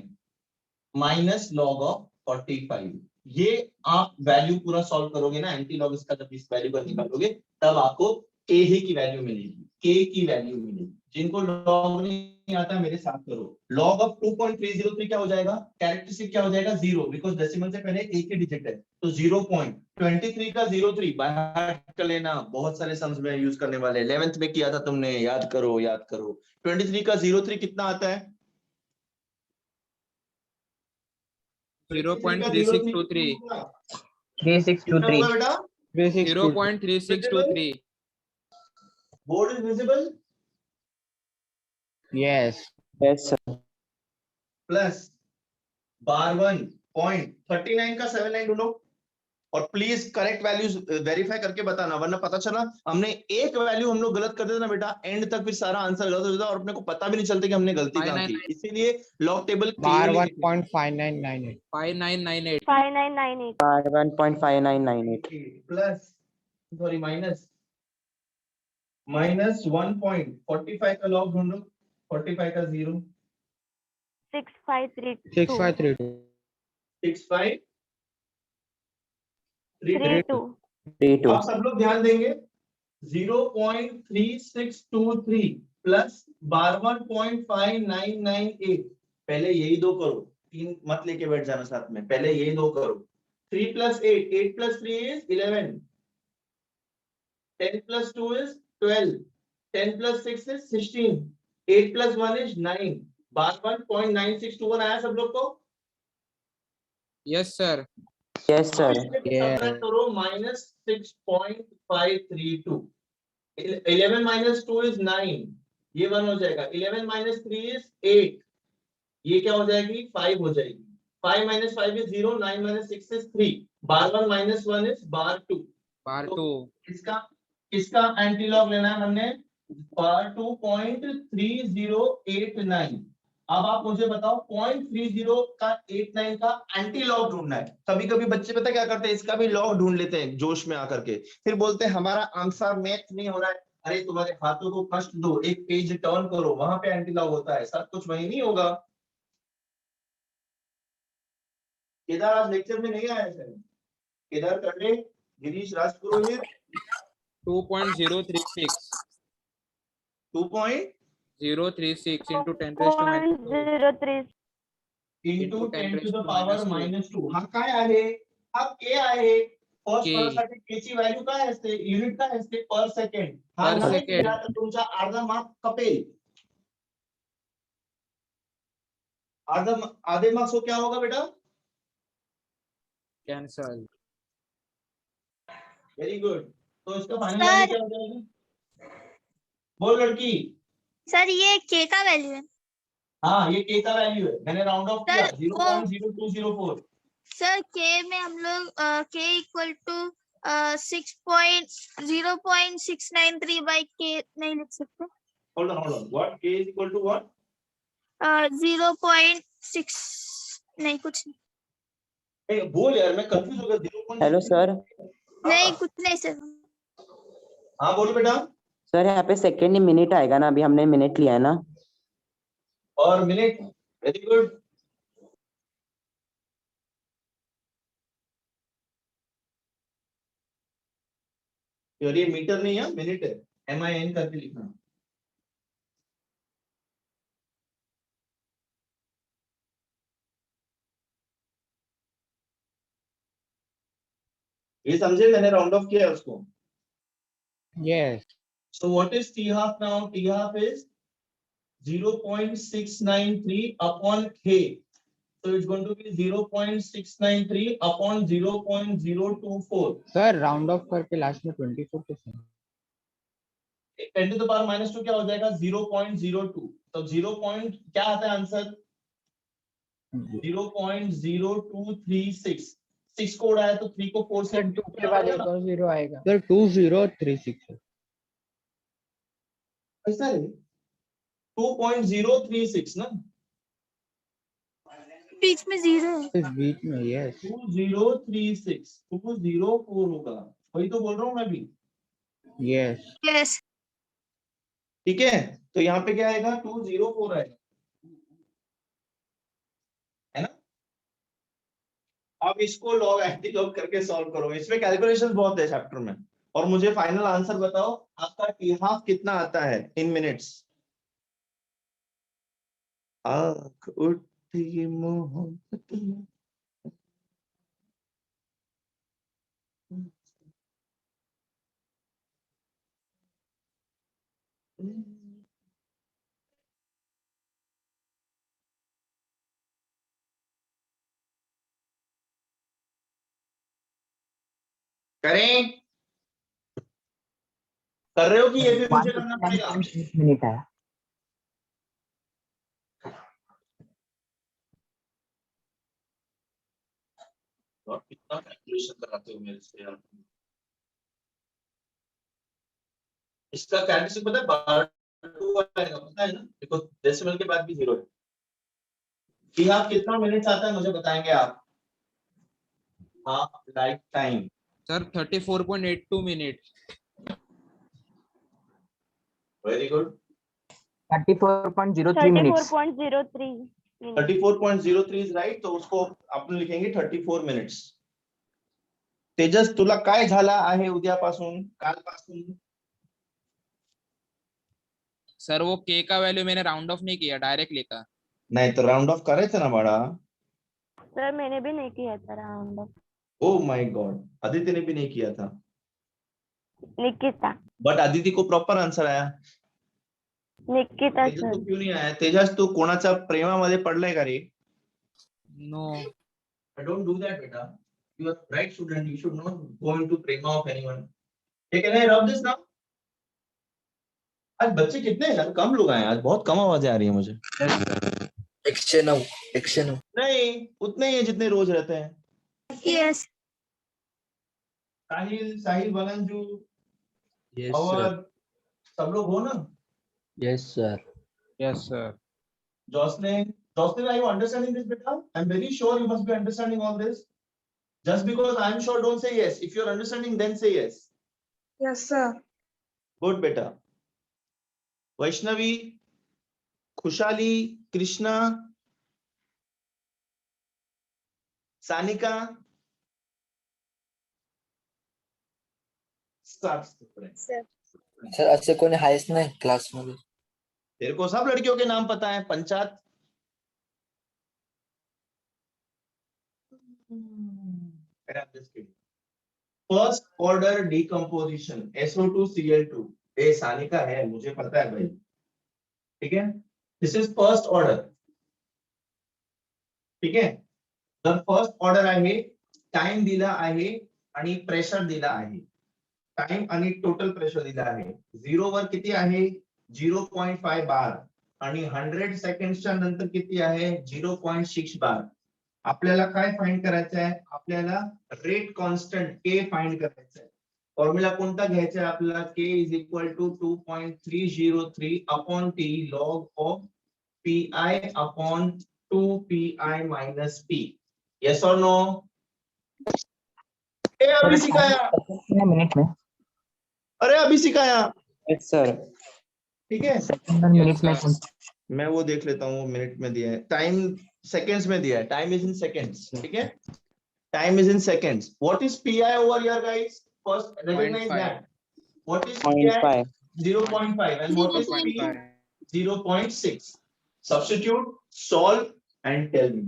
minus log of 45. ये आप वैल्यू पूरा सॉल्व करोगे ना, एंटी लॉग इसका जब इस वैल्यू को निकालोगे तब आपको के ही की वैल्यू मिलेगी. के की वैल्यू मिलेगी. जिनको लॉग नहीं आता मेरे साथ करो. लॉग ऑफ 2.303 क्या हो जाएगा? कैरेक्टरिस्टिक क्या हो जाएगा? 0 बिकॉज डेसिमल से पहले एक ही डिजिट है तो 0.23 का 03 बाहर कर लेना. बहुत सारे सम्स में यूज करने वाले 11th में किया था तुमने, याद करो. 23 का 03 कितना आता है? 0.3623. 3623. बेटा 0.3623. Board is visible. Yes. Yes, sir. Plus bar 1.39 का 79 ढूंढो और प्लीज करेक्ट वैल्यूज वेरीफाई करके बताना, वरना पता चला हमने एक वैल्यू हम लोग गलत कर देते ना बेटा, एंड तक फिर सारा आंसर गलत हो जाता और अपने को पता भी नहीं चलता कि हमने गलती कहाँ की. इसीलिए लॉग टेबल बार 1.5998. 5998. 1.5998. प्लस सॉरी माइनस 1.45 का लॉग ढूंढो. 45 का 0. 6532. 6532. आप सब लोग ध्यान देंगे. 0.3623 प्लस 52.5998, पहले यही दो करो, 3 मत लेके बैठ जाना साथ में, पहले यही दो करो। 3 + 8, 8 + 3 is 11, 10 + 2 is 12, 10 + 6 is 16, 8 + 1 is 9, 52.9621 आया सब लोग को? Yes sir. Yes, sir. Subtract करो -6.532, 11 - 2 is 9, ये 1 हो जाएगा, 11 - 3 is 8, ये क्या हो जाएगी 5 हो जाएगी, 5 - 5 is 0, 9 - 6 is 3, बार 1 - 1 is बार 2, बार तो 2 इसका एंटीलॉग लेना है हमने बार 2.3089। अब आप मुझे बताओ 0.30 का 89 का एंटीलॉग ढूंढना है। कभी कभी बच्चे पता क्या करते हैं, इसका भी लॉग ढूंढ लेते हैं जोश में आकर के, फिर बोलते हैं हमारा आंसर मैच नहीं हो रहा है। अरे तुम्हारे हाथों को कष्ट दो, एक पेज टर्न करो, वहां पे एंटीलॉग होता है, सब कुछ वही नहीं होगा। केदार आज लेक्चर में नहीं आया सर, केदार कर्णे, गिरीश राजपुरोहित 2.036 2.036 036 into 10 raised to minus 2 into 10 to the to power -2, हा काय आहे, हा के आहे। First K. साठी के ची व्हॅल्यू काय असते, युनिट काय असते, पर सेकंड। हा Per नाही second. दिला तर तुमचा अर्धा मार्क कपेल, आधे मार्क्स को क्या होगा बेटा, cancel। Very good. तो इसका फाइनल सर। वैल्यू क्या हो जाएगा, बोल लड़की। सर ये के का वैल्यू है। हाँ ये के का वैल्यू है, मैंने राउंड ऑफ किया सर, 0.0204। सर के में हम लोग के इक्वल टू 0.693 बाई के नहीं लिख सकते। होल्ड ऑन व्हाट, के इज इक्वल टू व्हाट, 0.6 नहीं कुछ नहीं। बोल यार, मैं कंफ्यूज हो गया। 0. Hello, sir. नहीं कुछ नहीं सर। हाँ बोलो बेटा। सर यहाँ पे सेकेंड ही मिनट आएगा ना, अभी हमने मिनट लिया है ना। और मिनट, वेरी गुड। और ये मीटर नहीं है, मिनट है, MIN करके लिखना। ये समझे, मैंने राउंड ऑफ किया है उसको। Yes. So what is T half now? T half is 0.693 upon K. So it's going to be 0.693 upon 0.024. Sir, round off करके लास्ट में 24%. 10 to the power -2 क्या हो जाएगा 0.02। तो 0. क्या आता है आंसर 0.0236। 6 कोड आया तो 3 को 4 से सर 2 के बाद एक और 0 आएगा। सर 2036 है। ऐसा है 2.036 ना, बीच में 0 है। इस बीच में यस 2036, 204 होगा, वही तो बोल रहा हूँ मैं भी। Yes yes. ठीक है, तो यहाँ पे क्या आएगा 204 आएगा, है ना। अब इसको लॉग एंटी लॉग करके सॉल्व करो, इसमें कैलकुलेशंस बहुत है चैप्टर में। और मुझे फाइनल आंसर बताओ आपका टी हाफ कितना आता है इन मिनट्स। आँख उठी मोहब्बत में। करें, कर रहे हो कि ये भी मुझे करना पड़ेगा। 159.8 मिनट आया। और कितना कैलकुलेशन कराते हो मेरे से यार। इसका कैलकुलेशन पता है 2 आएगा, पता है ना, देखो डेसिमल के बाद भी 0 है। कि आप कितना मिनट्स आता है मुझे बताएंगे आप। हाँ life time sir 34.82 minute. Very good. 34.03 minutes. 34.03 is right, तो उसको आपण लिखेंगे 34 मिनिट्स। तेजस तुला काय झाला आहे उद्यापासून, कालपासून? सर वो के का वैल्यू मैंने राउंड ऑफ नहीं किया, डायरेक्ट लिखा. नाही तर राउंड ऑफ करायचं ना बाळा. सर मैंने भी नहीं किया था round of. Oh my God, Aditya ने भी नहीं किया था. निकिता बट आदित्य को प्रॉपर आंसर आया. निकिता तेजस सर. को क्यों नहीं आया? तेजस तू कोणाच्या प्रेमामध्ये पडलाय का रे? नो. डोंट डू दैट बेटा. You are right student, you should not go into प्रेमा ऑफ एनीवन. ये can I rub this now? आज बच्चे कितने हैं यार? कम लोग आए हैं आज, बहुत कम आवाजें आ रही है मुझे. 109. नहीं, उतने ही हैं जितने रोज रहते हैं. यस साहिल बलंजू Yes, और sir. सब लोग हो ना? Yes, sir. Yes sir. Jocelyn, are you understanding this, beta? I'm very sure you must be understanding all this. Just because I'm sure, don't say yes. If you're understanding, then say yes. Yes sir. Good, beta. Vaishnavi, Khushali, Krishna, Sanika. Start. Sir sir असे कोणी आहेच नाही क्लासमध्ये. तेरे को सब लड़कियों के नाम पता है? Panchayat. I'm just kidding. First order decomposition SO2Cl2. ए सानिका है, मुझे पता है भाई. ठीक है, दिस इज फर्स्ट ऑर्डर. ठीक है, तर फर्स्ट ऑर्डर आहे, टाइम दिला आहे आणि प्रेशर दिला आहे. टाइम आणि टोटल प्रेशर दिला आहे. 0 वर किती आहे? 0.5 बार आणि 100 सेकंड्सच्या नंतर किती आहे? 0.6 बार. आपल्याला काय फाइंड करायचं आहे? आपल्याला रेट कॉन्स्टंट के फाइंड करायचं आहे. फॉर्म्युला कोणता घ्यायचा आहे आपल्याला? K is equal to 2.303 upon T log of PI upon 2 minus P. Yes और नो? अभी सिखाया. मिनट में. अरे अभी सिखाया. Yes sir. ठीक है, मिनट में. मैं वो देख लेता हूँ. मिनट में दिया है, टाइम सेकेंड्स में दिया है. Time is in seconds. ठीक है, time is in seconds. What is PI over here guys? First recognise 0.5. That. What is PI? 0.5. 0.5. and what is p? 0.6. substitute, solve and tell me.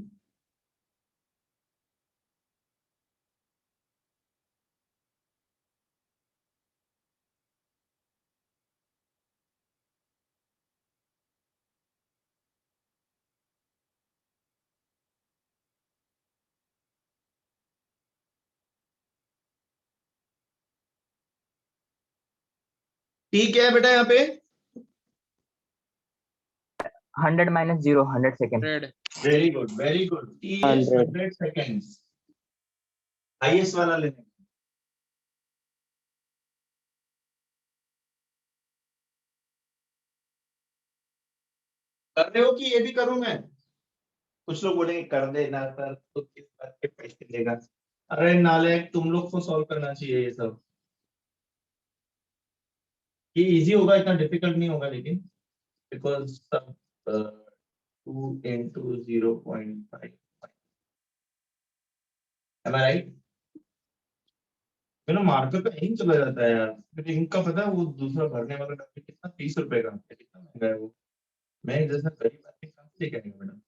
ठीक है बेटा, यहाँ पे 100 minus 0, 100 seconds. 100. Very good, very good. T is 100 seconds. Highest वाला लेने. कर रहे हो कि ये भी करूं मैं? कुछ लोग बोलेंगे कर दे ना सर, तो किस बात के पैसे देगा? अरे नालायक, तुम लोग को सॉल्व करना चाहिए ये सब. ये इजी होगा, इतना डिफिकल्ट नहीं होगा. लेकिन because 2 into 0.5. Am I right? मेरा मार्कर का इंक चला जाता है यार. मुझे इंक का पता है, वो दूसरा भरने वाला डब्बा कितना 30 रुपए का, कितना महंगा है वो. मैं जैसा गरीब आदमी कहाँ से लेके आएंगे मैडम?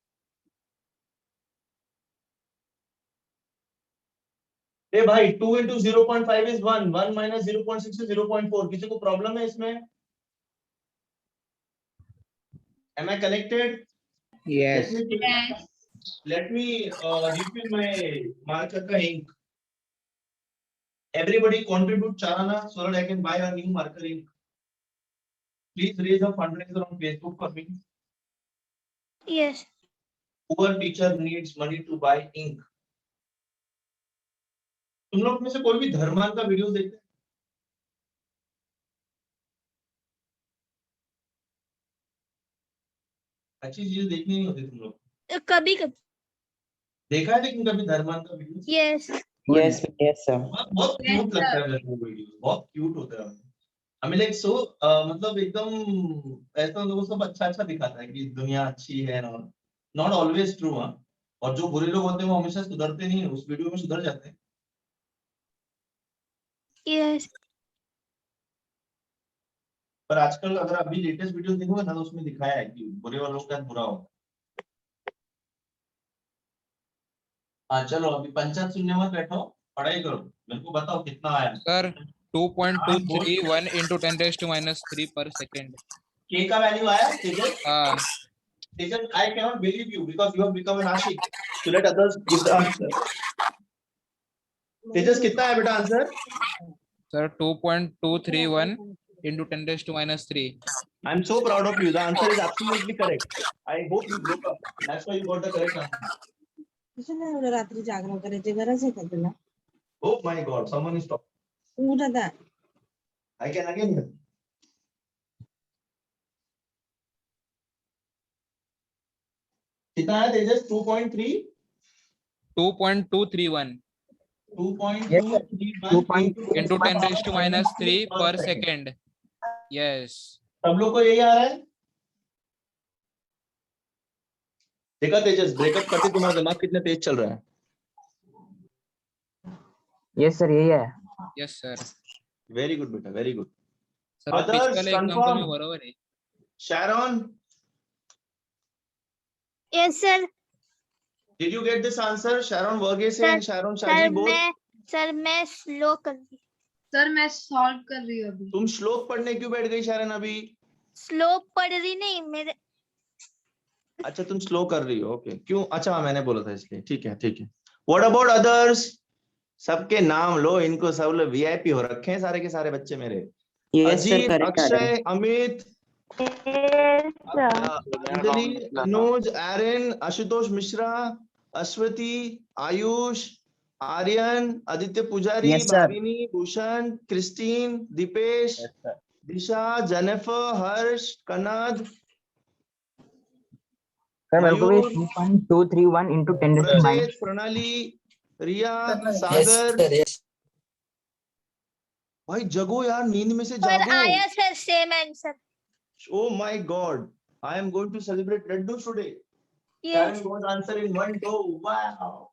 ए भाई, 2 into 0.5 is 1. 1 minus 0.6 is 0.4. किसी को प्रॉब्लम है इसमें? Am I connected? Yes. Let me refill my marker ka ink. Everybody contribute charana so that I can buy a new marker ink. Please raise a fundraiser on Facebook for me. Yes Poor teacher needs money to buy ink. तुम लोग में से कोई भी धर्मान का video देखते हैं? अच्छी चीजें देखनी नहीं होती तुम लोग. कभी कभी. देखा है लेकिन कभी धर्मान का video? Yes yes yes sir. बहुत क्यूट लगता है मेरे को वीडियो. बहुत क्यूट होता है. हमें लाइक सो मतलब एकदम ऐसा लोगों सब अच्छा अच्छा दिखाता है कि दुनिया अच्छी है. Not always true. और जो बुरे लोग होते हैं वो हमेशा सुधरते नहीं है, उस वीडियो में सुधर जाते हैं. यस पर आजकल अगर अभी लेटेस्ट वीडियो देखोगे ना तो उसमें दिखाया है कि बुरे वालों का बुरा होगा। हाँ चलो अभी पंचायत सुनने मत बैठो, पढ़ाई करो, मेरे को बताओ कितना आया। Sir 2.231 into 10⁻³ per second. के का वैल्यू आया तेजस? हाँ तेजस, I cannot believe you because you have become an Ashik. So let others give the answer. तेजस कितना है बेटा answer? Sir 2.231 into 10⁻³. I'm so proud of you. The answer is absolutely correct. I hope you broke up. That's why you got the correct answer. कशाला एवढं रात्री जागरण करायची गरज आहे का तुला? Oh my God, someone is talking. उठ आता. I can again hear. कितना है तेजस? 2.3? 2.231 2.231 into 10⁻³ per second. Yes. सब लोग को यही आ रहा है? देखा तेजस, ब्रेकअप करते तुम्हारा दिमाग कितना तेज चल रहा है? यस सर यही है. Yes sir. Very good बेटा, very good. Sir Others physical exam तो confirm. मी बरोबर आहे. Sharon, yes sir. did you get this answer? Sharon Verghese and Sharon Shaji both. मैं स्लो कर रही. सर मैं सॉल्व कर रही हूँ अभी. तुम श्लोक पढ़ने क्यों बैठ गई शारन अभी? स्लो पढ़ रही नहीं मेरे. अच्छा तुम स्लो कर रही हो, ओके. क्यों? अच्छा मैंने बोला था इसलिए. ठीक है ठीक है. What about others? सबके नाम लो, इनको सब लोग वीआईपी हो रखे हैं सारे के सारे बच्चे मेरे. यस सर अजीत, करेक्ट आ रहा है. Akshay, Amit, Yes, sir. अंजलि, अनुज, एरन, Ashutosh Mishra, Ashwathi, Ayush, Aryan, Aditya Pujari, Yes, sir. Bhavini, Bhushan, Christine, Deepesh, Disha, Jennifer, Harsh, Kanad, sir मेरे को भी मयूर, 2.231 into 10⁻⁻. प्रचेत, प्रणाली, रिया, Yes, सागर. sir, yes. भाई जगो यार, नींद में से पर जागो. आया sir same answer. Oh my God, I am going to celebrate laddus today. Yes. Sharon got answer in one go. Wow.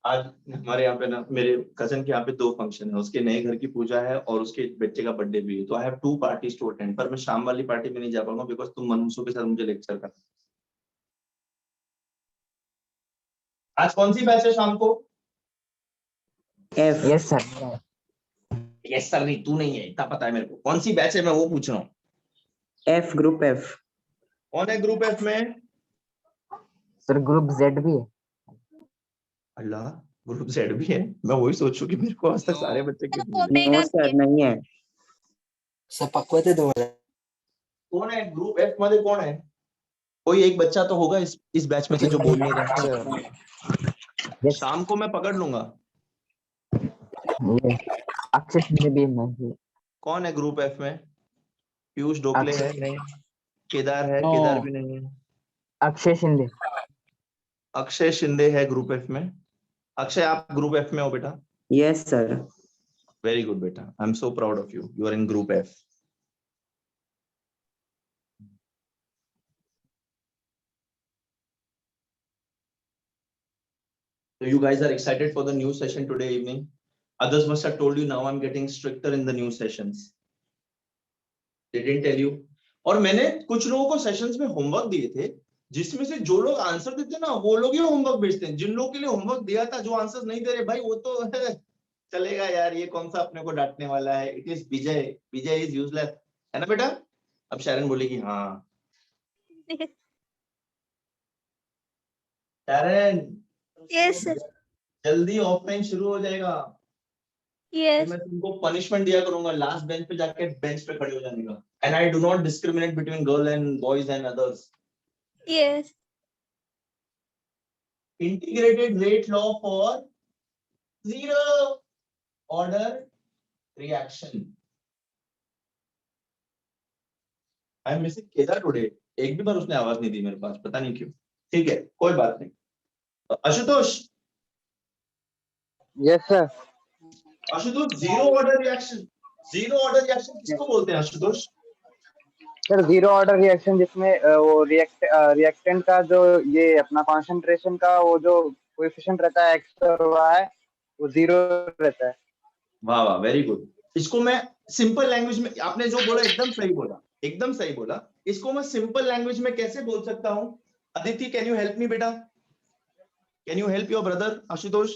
आज हमारे यहाँ पे ना, मेरे कजन के यहाँ पे 2 फंक्शन है. उसके नए घर की पूजा है और उसके बच्चे का बर्थडे भी है. तो I have 2 parties to attend. पर मैं शाम वाली पार्टी में नहीं जा पाऊंगा बिकॉज तुम मनुष्यों के साथ मुझे लेक्चर करना. आज कौन सी बैच है शाम को? F. Yes sir. Yes sir नहीं, तू नहीं है, इतना पता है मेरे को. कौन सी बैच है मैं वो पूछ रहा हूँ. F group F. कौन है ग्रुप एफ में? सर ग्रुप जेड भी है. अल्लाह, ग्रुप जेड भी है. मैं वही सोचूं कि मेरे को आज तक सारे बच्चे क्यों नहीं मिले. नो सर नहीं है. सर पकवते 2 कौन है ग्रुप एफ मध्ये? कोण है? कोई एक बच्चा तो होगा इस बैच में से जो बोल नहीं रहा. शाम को मैं पकड़ लूंगा. अक्षय शिंदे भी है. कौन है ग्रुप एफ में? पीयूष डोकले है? नहीं. केदार है? No. केदार भी नहीं है. अक्षय शिंदे. अक्षय शिंदे है ग्रुप एफ में. अक्षय आप ग्रुप एफ में हो बेटा? Yes sir. वेरी गुड बेटा, I am so proud of you. You are in group F. So you guys are excited for the new session today evening. Others must have told you now I'm getting stricter in the new sessions. They didn't tell you. और मैंने कुछ लोगों को sessions में homework दिए थे जिसमें से जो लोग आंसर देते ना वो लोग ही होमवर्क भेजते हैं. जिन लोगों के लिए होमवर्क दिया था जो आंसर्स नहीं दे रहे भाई वो तो चलेगा यार, ये कौन सा अपने को डांटने वाला है. It is Vijay. Vijay is useless, है ना बेटा? अब शारन बोलेगी हाँ. शारन यस सर. जल्दी ऑफलाइन शुरू हो जाएगा. यस. मैं तुमको पनिशमेंट दिया करूंगा लास्ट बेंच पे जाके बेंच पे खड़े हो जाने का. And I do not discriminate between girl and boys and others. Yes. Integrated rate law for zero order reaction. I am missing Kedar today. एक भी बार उसने आवाज नहीं दी मेरे पास, पता नहीं क्यों. ठीक है कोई बात नहीं. Ashutosh. Yes sir. Ashutosh zero order reaction. Zero order reaction किसको बोलते हैं Ashutosh? Sir zero order reaction जिसमें वो रिएक्टेंट का जो ये अपना कॉन्सेंट्रेशन का वो जो कोएफिशिएंट रहता है एक्स और वाई वो 0 रहता है। वाह वाह, वेरी गुड। इसको मैं सिंपल लैंग्वेज में, आपने जो बोला एकदम सही बोला, एकदम सही बोला। इसको मैं सिंपल लैंग्वेज में कैसे बोल सकता हूँ? Aditi, can you help me बेटा? Can you help your brother Ashutosh?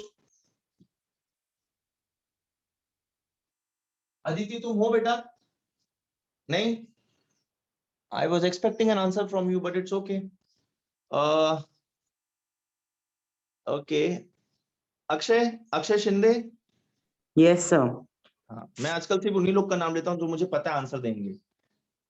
Aditi तुम हो बेटा? नहीं? I was expecting an answer from you, but it's okay. Okay. Akshay Shinde. Yes sir. हाँ, मैं आजकल सिर्फ उन्हीं लोग का नाम लेता हूँ जो मुझे पता है आंसर देंगे।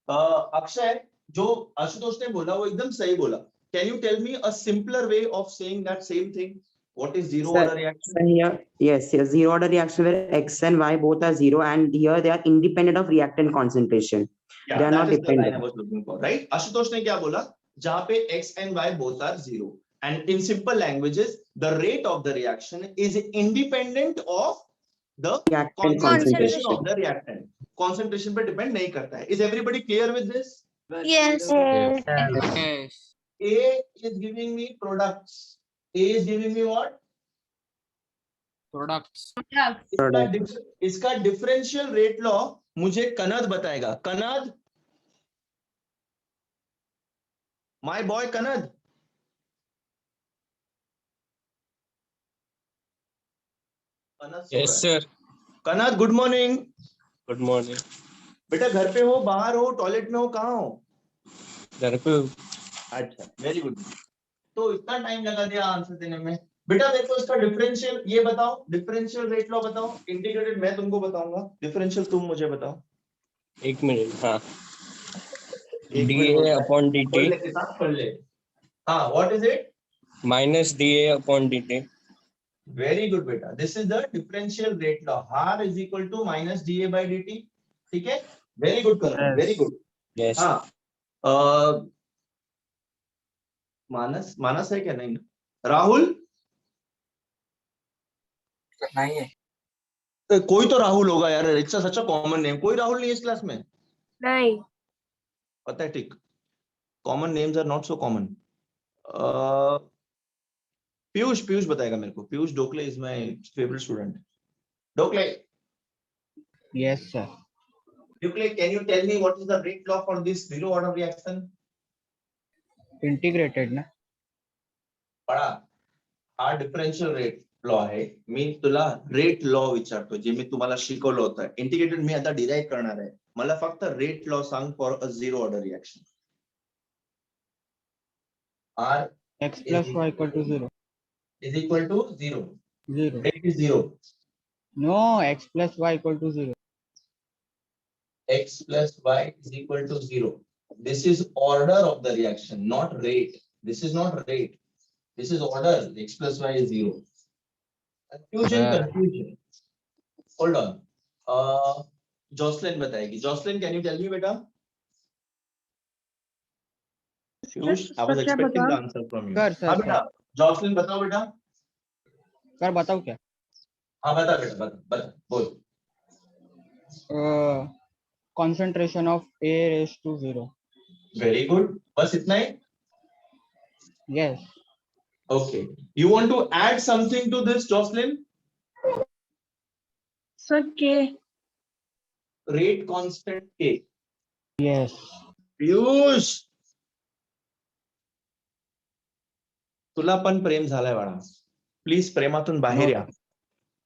अक्षय, जो आशुतोष ने बोला वो एकदम सही बोला। Can you tell me a simpler way of saying that same thing? What is zero order reaction? Here, yes, zero order reaction where X and Y both are zero, and here they are independent of reactant concentration. Yeah, They are that not is the line I dependent. was looking for, right? Ashutosh ने क्या बोला? जहाँ पे X and Y both are zero, and in simple languages, the rate of the reaction is independent of the Reactant concentration concentration. of the reactant. Concentration पे depend नहीं करता है. Is everybody clear with this? Yes. Yes. Yes. A is giving me products. A is giving me what? Products. इसका differential rate law मुझे कनद बताएगा। Kanad, my boy Kanad. Yes sir. Kanad, good morning. Good morning. बेटा घर पे हो, बाहर हो, टॉयलेट में हो, कहाँ हो? घर पे। अच्छा, वेरी गुड। तो इतना टाइम लगा दिया आंसर देने में। बेटा देखो इसका डिफरेंशियल ये बताओ, डिफरेंशियल रेट लॉ बताओ। इंटीग्रेटेड मैं तुमको बताऊंगा, डिफरेंशियल तुम मुझे बताओ। एक मिनट। हाँ, DA अपॉन dt पढ़ ले किताब, पढ़ ले। हाँ, what is it? Minus DA upon dt। Very good बेटा, this is the differential rate law. R is equal to minus DA by dt। ठीक है, वेरी गुड करो, वेरी गुड। यस। हाँ, मानस, मानस है क्या? नहीं। राहुल, नहीं है। कोई तो राहुल होगा यार, it's such a common name. कोई राहुल नहीं है इस क्लास में? नहीं। Pathetic, common names are not so common. Piyush, Piyush बताएगा मेरे को। Piyush Dokle is my favourite student. Dokle, Yes, sir. Dokle, can you tell me what is the rate law for this zero order reaction? Integrated ना? पढ़ा? हा डिफरेंशियल रेट लॉ आहे. मी तुला rate law विचारतो, जे मी तुम्हाला शिकवलं होतं. इंटिग्रेटेड मी आता डिराइव्ह करणार आहे. मला फक्त रेट लॉ सांग for a zero order reaction. R X plus y equal to 0. is equal to 0. 0. Rate is 0. No, x plus y equal to 0. X plus y is equal to 0. This is order of the reaction, not rate. This is not rate. This is order. X plus y is 0. Confusion, confusion. Hold on. Jocelyn बताएगी. Jocelyn, can you tell me बेटा? Piyush, I was expecting the answer from you. हाँ बेटा, Jocelyn बताओ बेटा. Sir बताओ क्या? हाँ बता बेटा, बता बोल. Concentration of A raised to 0. Very good. बस इतना ही? Yes. Okay. You want to add something to this, Jocelyn? Sir के Rate constant K. Yes. Piyush, तुला पण प्रेम झालाय बाळा. प्लीज प्रेमातून बाहेर या.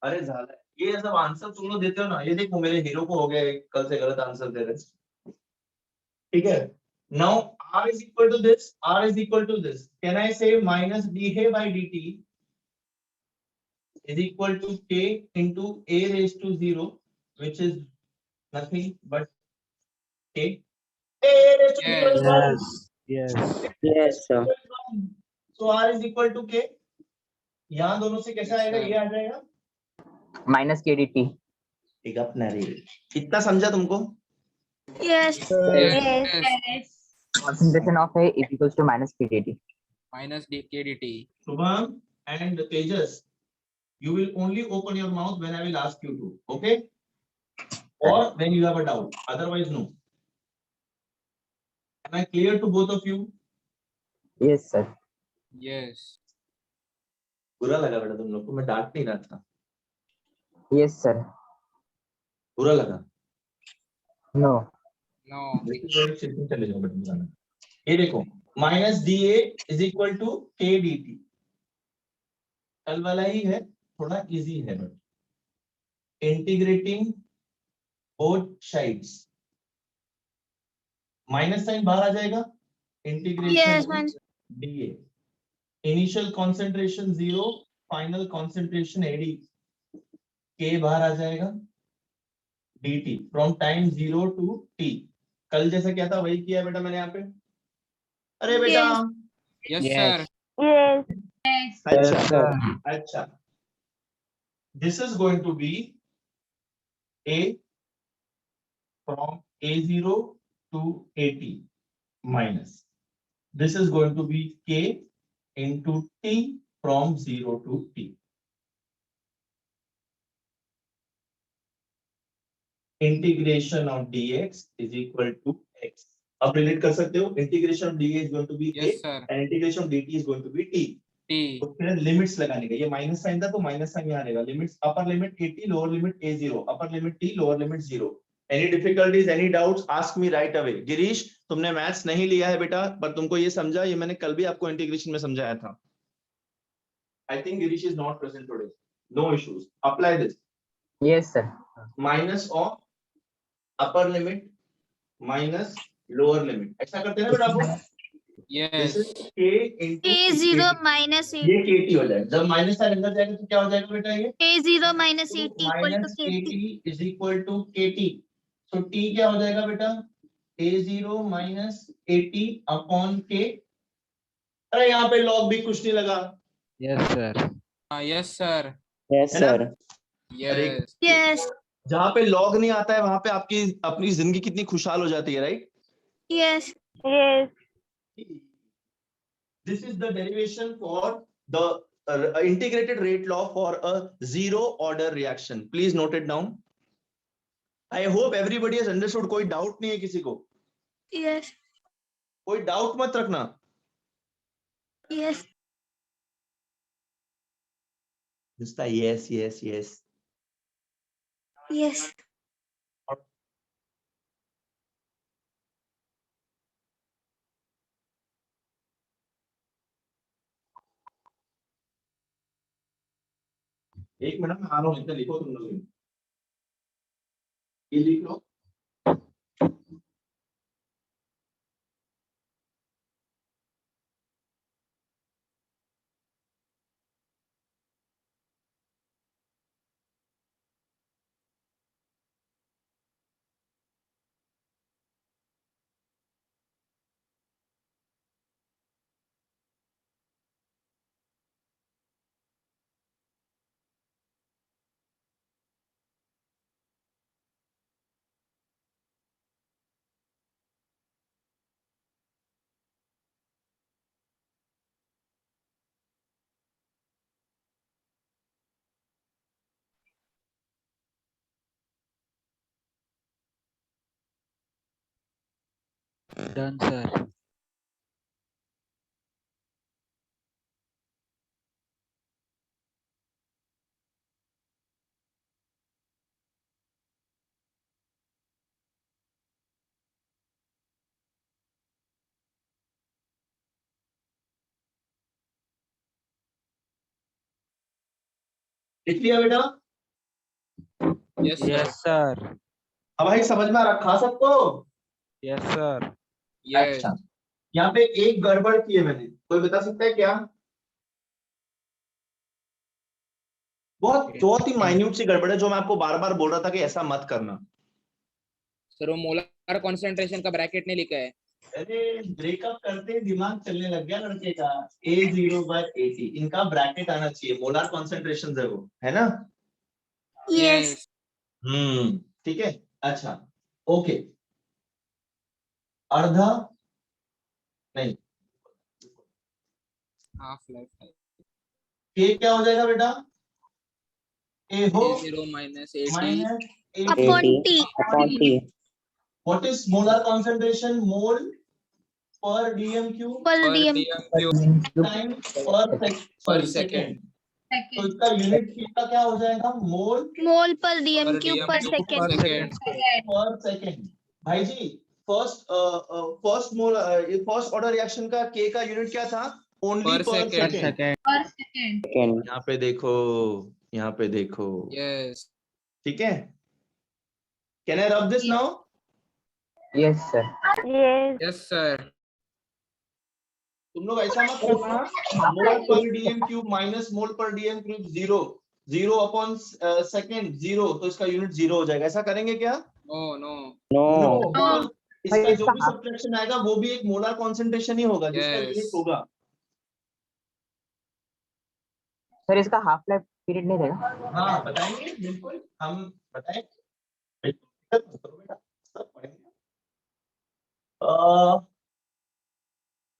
अरे झालाय. ये सब आंसर तुम लोग देते हो ना, ये देखो मेरे हीरो को हो गया कल से गलत आंसर दे रहे. ठीक है. Now R is equal to this. R is equal to this. Can I say minus dA by dt is equal to K into A raised to 0, which is nothing but K. A raised to 0 is 1. Yes. Yes, sir. So R is equal to K. यहाँ दोनों से कैसा आएगा? ये आ जाएगा minus के D T. एक अपना रे. इतना समझा तुमको? Yes. Yes. Concentration of A is equals to minus k dt. Minus KDT. Shubham and Tejas, you will only open your mouth when I will ask you to, okay? Or when you have a doubt. Otherwise, no. Am I clear to both of you? Yes, sir. Yes. बुरा लगा बेटा तुम लोग को, मैं डांट नहीं रहा था. Yes, sir. बुरा लगा? No. चले जाओ बेटा। ये देखो minus D A is equal to K D T, कल वाला ही है, थोड़ा इजी है but integrating both sides, minus sign बाहर आ जाएगा, integration D A, initial concentration 0, final concentration AD, K बाहर आ जाएगा, dt from time 0 to t, कल जैसा क्या था वही किया बेटा मैंने यहाँ पे। अरे बेटा यस सर। Yes. अच्छा, this is going to be a from a0 to at minus this is going to be k into t from 0 to t. Integration of dx is equal to x. अब relate कर सकते हो, integration of dA is going to be a Yes, sir. and integration of dt is going to be t. T. तो फिर limits लगाने का, ये minus sign था तो माइनस साइन यहाँ रहेगा, limits upper limit at, lower limit a0, upper limit t, lower limit 0. Any difficulties, any doubts, ask me right away. Girish तुमने मैथ्स नहीं लिया है बेटा, पर तुमको ये समझा, ये मैंने कल भी आपको इंटीग्रेशन में समझाया था. I think Girish is not present today. No issues. Apply this. Yes, sir. Minus of upper limit minus lower limit, ऐसा करते हैं ना बेटा आप. Yes. k into A0 minus AT. ये kt हो जाएगा, जब माइनस साइन अंदर जाएगा तो क्या हो जाएगा बेटा, ये A0 minus AT equal to minus KT. kt is equal to kt. So t क्या हो जाएगा बेटा, a0 minus at upon k. अरे यहाँ पे लॉग भी कुछ नहीं लगा. Yes, sir. Yes sir. Yes, है ना? sir. Yes. Yes. जहाँ पे लॉग नहीं आता है वहां पे आपकी अपनी जिंदगी कितनी खुशहाल हो जाती है, right? Yes. Yes. This is the derivation for the integrated rate law for a zero order reaction. Please note it down. I hope everybody has understood. कोई डाउट नहीं है किसी को? Yes. कोई डाउट मत रखना. Yes. Just yes, yes, yes. Yes. एक minute में आ रहा हूँ, इतना लिखो तुम लोग. ये लिख लो. Done, sir. लिख लिया बेटा? Yes sir. Yes, sir. अब भाई समझ में आ रहा, खा सकते हो? Yes, sir. Yes. अच्छा, यहाँ पे एक गड़बड़ की है मैंने, कोई बता सकता है क्या? बहुत ही माइन्यूट सी गड़बड़ है जो मैं आपको बार बार बोल रहा था कि ऐसा मत करना. सर वो मोलर कंसंट्रेशन का ब्रैकेट नहीं लिखा है. अरे ब्रेकअप करते ही दिमाग चलने लग गया लड़के का. A0/AT इनका ब्रैकेट आना चाहिए, मोलर कॉन्सेंट्रेशन है वो, है ना? Yes. ठीक है. अच्छा ओके, अर्धा नहीं, हाफ लाइफ. के क्या हो जाएगा बेटा? ए हो A0 minus AT. Minus Upon T. Upon T. What is molar concentration? Mole per dm cube Per Per dm. dm cube time per per second, second. तो इसका यूनिट K का क्या हो जाएगा? मोल मोल पर डीएम पर क्यूब DM पर cube second. per second. पर सेकेंड। भाई जी फर्स्ट ऑर्डर रिएक्शन का K का यूनिट क्या था? ओनली Per पर second. सेकेंड। यहाँ पे देखो, यहाँ पे देखो, Yes. ठीक है? Can I rub this now? Yes sir. Yes. Yes, sir. तुम लोग ऐसा मत करना, मोल पर डीएम क्यूब माइनस मोल पर DM cube zero, zero upon second zero, तो इसका यूनिट जीरो हो जाएगा। ऐसा करेंगे क्या? No, no. नो, नो इसका जो भी सब्ट्रैक्शन आएगा वो भी एक मोलर कॉन्सेंट्रेशन ही होगा जिसका Yes. यूनिट होगा। सर, इसका हाफ लाइफ पीरियड नहीं रहेगा? हाँ बताएंगे, बिल्कुल हम बताएंगे। सब पढ़ेंगे।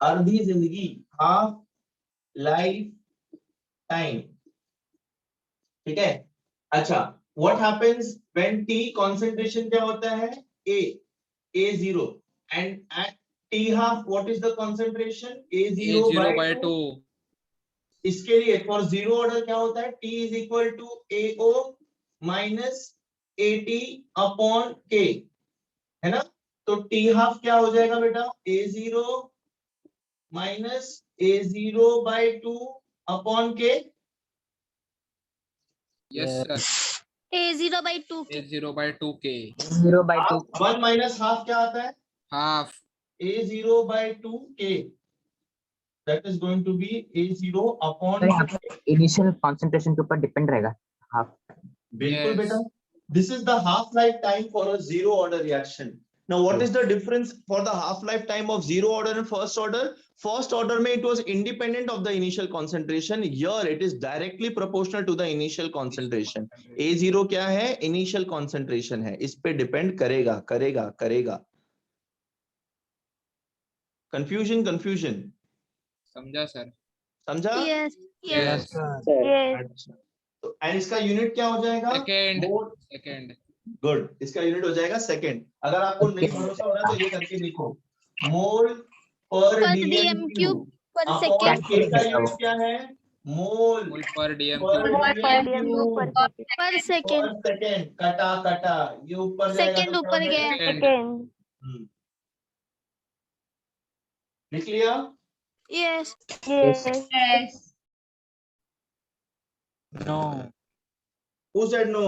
अर्धी जिंदगी, हाफ लाइफ टाइम, ठीक है? अच्छा, what happens when t concentration क्या होता है? A zero, and at t half what is the concentration? A zero A0 by by 2. इसके लिए फॉर जीरो ऑर्डर क्या होता है? T is equal to AO minus AT upon K, है ना? तो T हाफ क्या हो जाएगा बेटा? A0 minus A0 by 2 upon K। Yes, sir. A0 by 2K। A0 by 2K. 0/2 one minus half क्या आता है? Half. A0 by 2K, that is going to be A0 upon sir, यहाँ पे initial concentration के ऊपर depend रहेगा half. बिल्कुल Yes. बेटा, this is the half life time for a zero order reaction. Now what is the difference for the half life time of zero order and first order? First order में it was independent of the initial concentration, here it is directly proportional to the initial concentration. A0 क्या है? initial concentration है, इस पे depend करेगा करेगा करेगा। confusion समझा सर? समझा? Yes, Yes. Yes. तो and इसका यूनिट क्या हो जाएगा? Second. मोल। Second. गुड, इसका यूनिट हो जाएगा सेकंड। अगर आपको नहीं भरोसा हो रहा तो ये करके देखो, मोल पर पर डीएम डीएम क्यूब क्यूब पर अपॉन सेकेंड। के का यूनिट क्या है? मोल Mole per DM पर cube. DM DM cube per second. पर पर सेकेंड। सेकंड। कटा कटा, ये ऊपर जाएगा सेकेंड तो क्या हो ऊपर जाएगा? गया। Second. Second. लिख लिया? Yes। Yes. No. Who said no?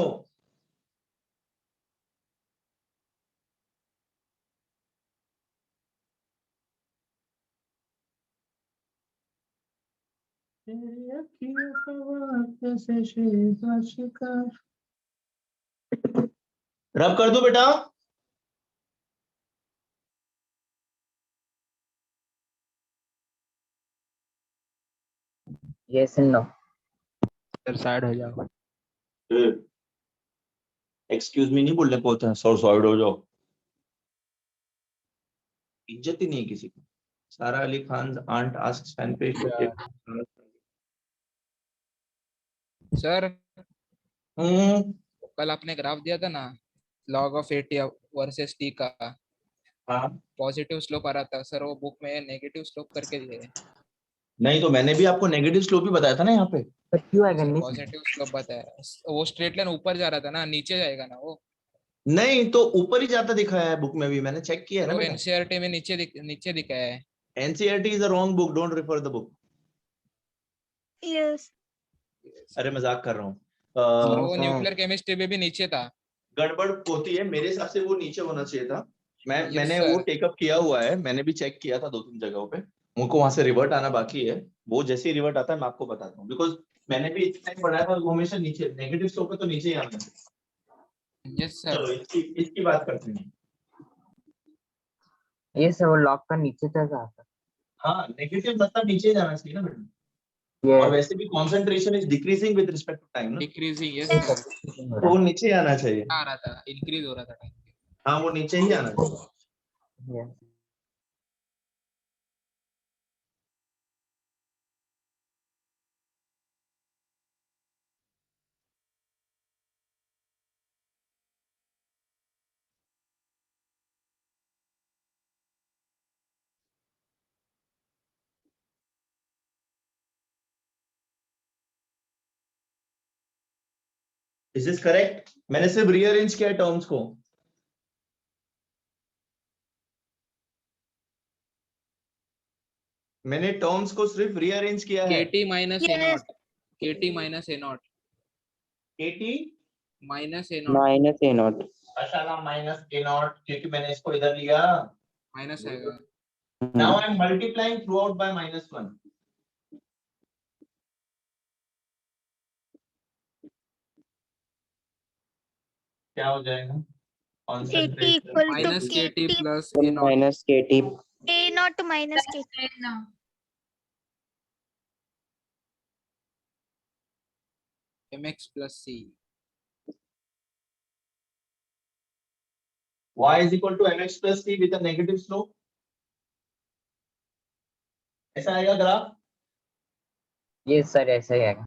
Rub कर दो बेटा। Yes and no. Sir side हो जाओ। एक्सक्यूज मी नहीं बोलने को होता है, सर साइड हो जाओ। इज्जत ही नहीं है किसी को। Sara Ali Khan aunt asks fan page पे। सर, हम्म, कल आपने ग्राफ दिया था ना, log of 80 वर्सेस T का हाँ पॉजिटिव स्लोप आ रहा था सर, वो बुक में नेगेटिव स्लोप करके दिए हैं। नहीं तो मैंने भी आपको नेगेटिव स्लोप भी बताया था ना यहाँ पे। पर क्यों आएगा? सर नहीं पॉजिटिव स्लोप बताया, वो स्ट्रेट लाइन ऊपर जा रहा था ना, नीचे जाएगा ना वो। नहीं तो ऊपर ही जाता दिखाया है बुक में भी, मैंने चेक किया है ना वो बेटा। एनसीईआरटी में नीचे दिखाया है। NCERT is a wrong book, don't refer the book. Yes। अरे मजाक कर रहा हूँ। सर वो न्यूक्लियर केमिस्ट्री में भी नीचे था। गड़बड़ होती है, मेरे हिसाब से वो नीचे होना चाहिए था। Yes, मैंने sir. वो टेकअप किया हुआ है, मैंने भी चेक किया था 2-3 जगहों पे। मुझको वहां से रिवर्ट आना बाकी है, वो जैसे ही रिवर्ट आता है मैं आपको बताता हूँ, बिकॉज मैंने भी इतना टाइम पढ़ाया था, वो हमेशा नीचे नेगेटिव स्लोप पे तो नीचे ही आना है। Yes sir. चलो इसकी बात करते हैं। ये सर, वो लॉक का नीचे तक आता। हाँ नेगेटिव मतलब नीचे ही जाना चाहिए ना बेटा, और ये वैसे भी concentration is decreasing with respect to time ना, डिक्रीजिंग, यस सर। तो वो नीचे ही आना चाहिए। आ रहा था, इंक्रीज हो रहा था। हाँ वो नीचे ही आना चाहिए। ये इज दिस करेक्ट? मैंने सिर्फ रीअरेंज किया टर्म्स को. मैंने टर्म्स को सिर्फ रीअरेंज किया है. KT minus A Yes. naught. KT minus A naught. KT Minus A naught. Minus A not. अच्छा ना माइनस ए नॉट, क्योंकि मैंने इसको इधर लिया. Minus आएगा. Now I am multiplying through out by -1. क्या हो जाएगा? KT equal to Minus KT KT plus A naught. Minus के T. A naught minus KT. MX plus C. Y is equal to mx plus c with a negative slope. ऐसा आएगा graph? ये sir ऐसा ही आएगा.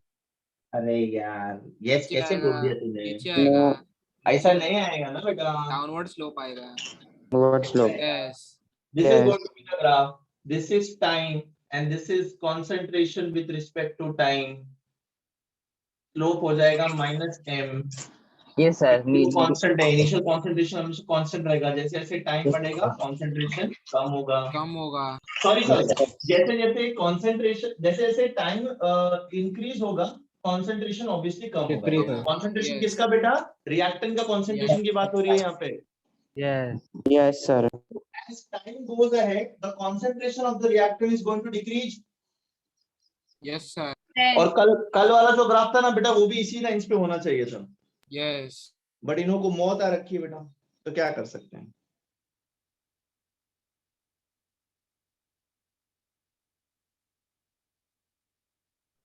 अरे यार yes कैसे आएगा, बोल दिया तूने? नीचे आएगा. ऐसा नहीं आएगा ना बेटा. Downward slope आएगा. Word slope. Yes. This Yes. is going to be the graph. This is time and this is concentration with respect to time. Slope हो जाएगा -m. ये सर कांस्टेंट है. इनिशियल कंसंट्रेशन हमेशा कांस्टेंट रहेगा. जैसे जैसे time बढ़ेगा कंसंट्रेशन कम होगा. कम होगा. सॉरी जैसे जैसे कंसंट्रेशन जैसे जैसे टाइम इंक्रीज होगा कंसंट्रेशन ऑब्वियसली कम होगा. Decrease होगा. Concentration Yes. किसका बेटा? रिएक्टेंट का कंसंट्रेशन की बात हो रही है यहाँ पे. Yes. Yes sir. As time goes ahead, the concentration of the reactant is going to decrease. Yes sir. और कल वाला जो ग्राफ था ना बेटा वो भी इसी लाइन पे होना चाहिए था. Yes. बट इन्हों को मौत आ रखी है बेटा, तो क्या कर सकते हैं.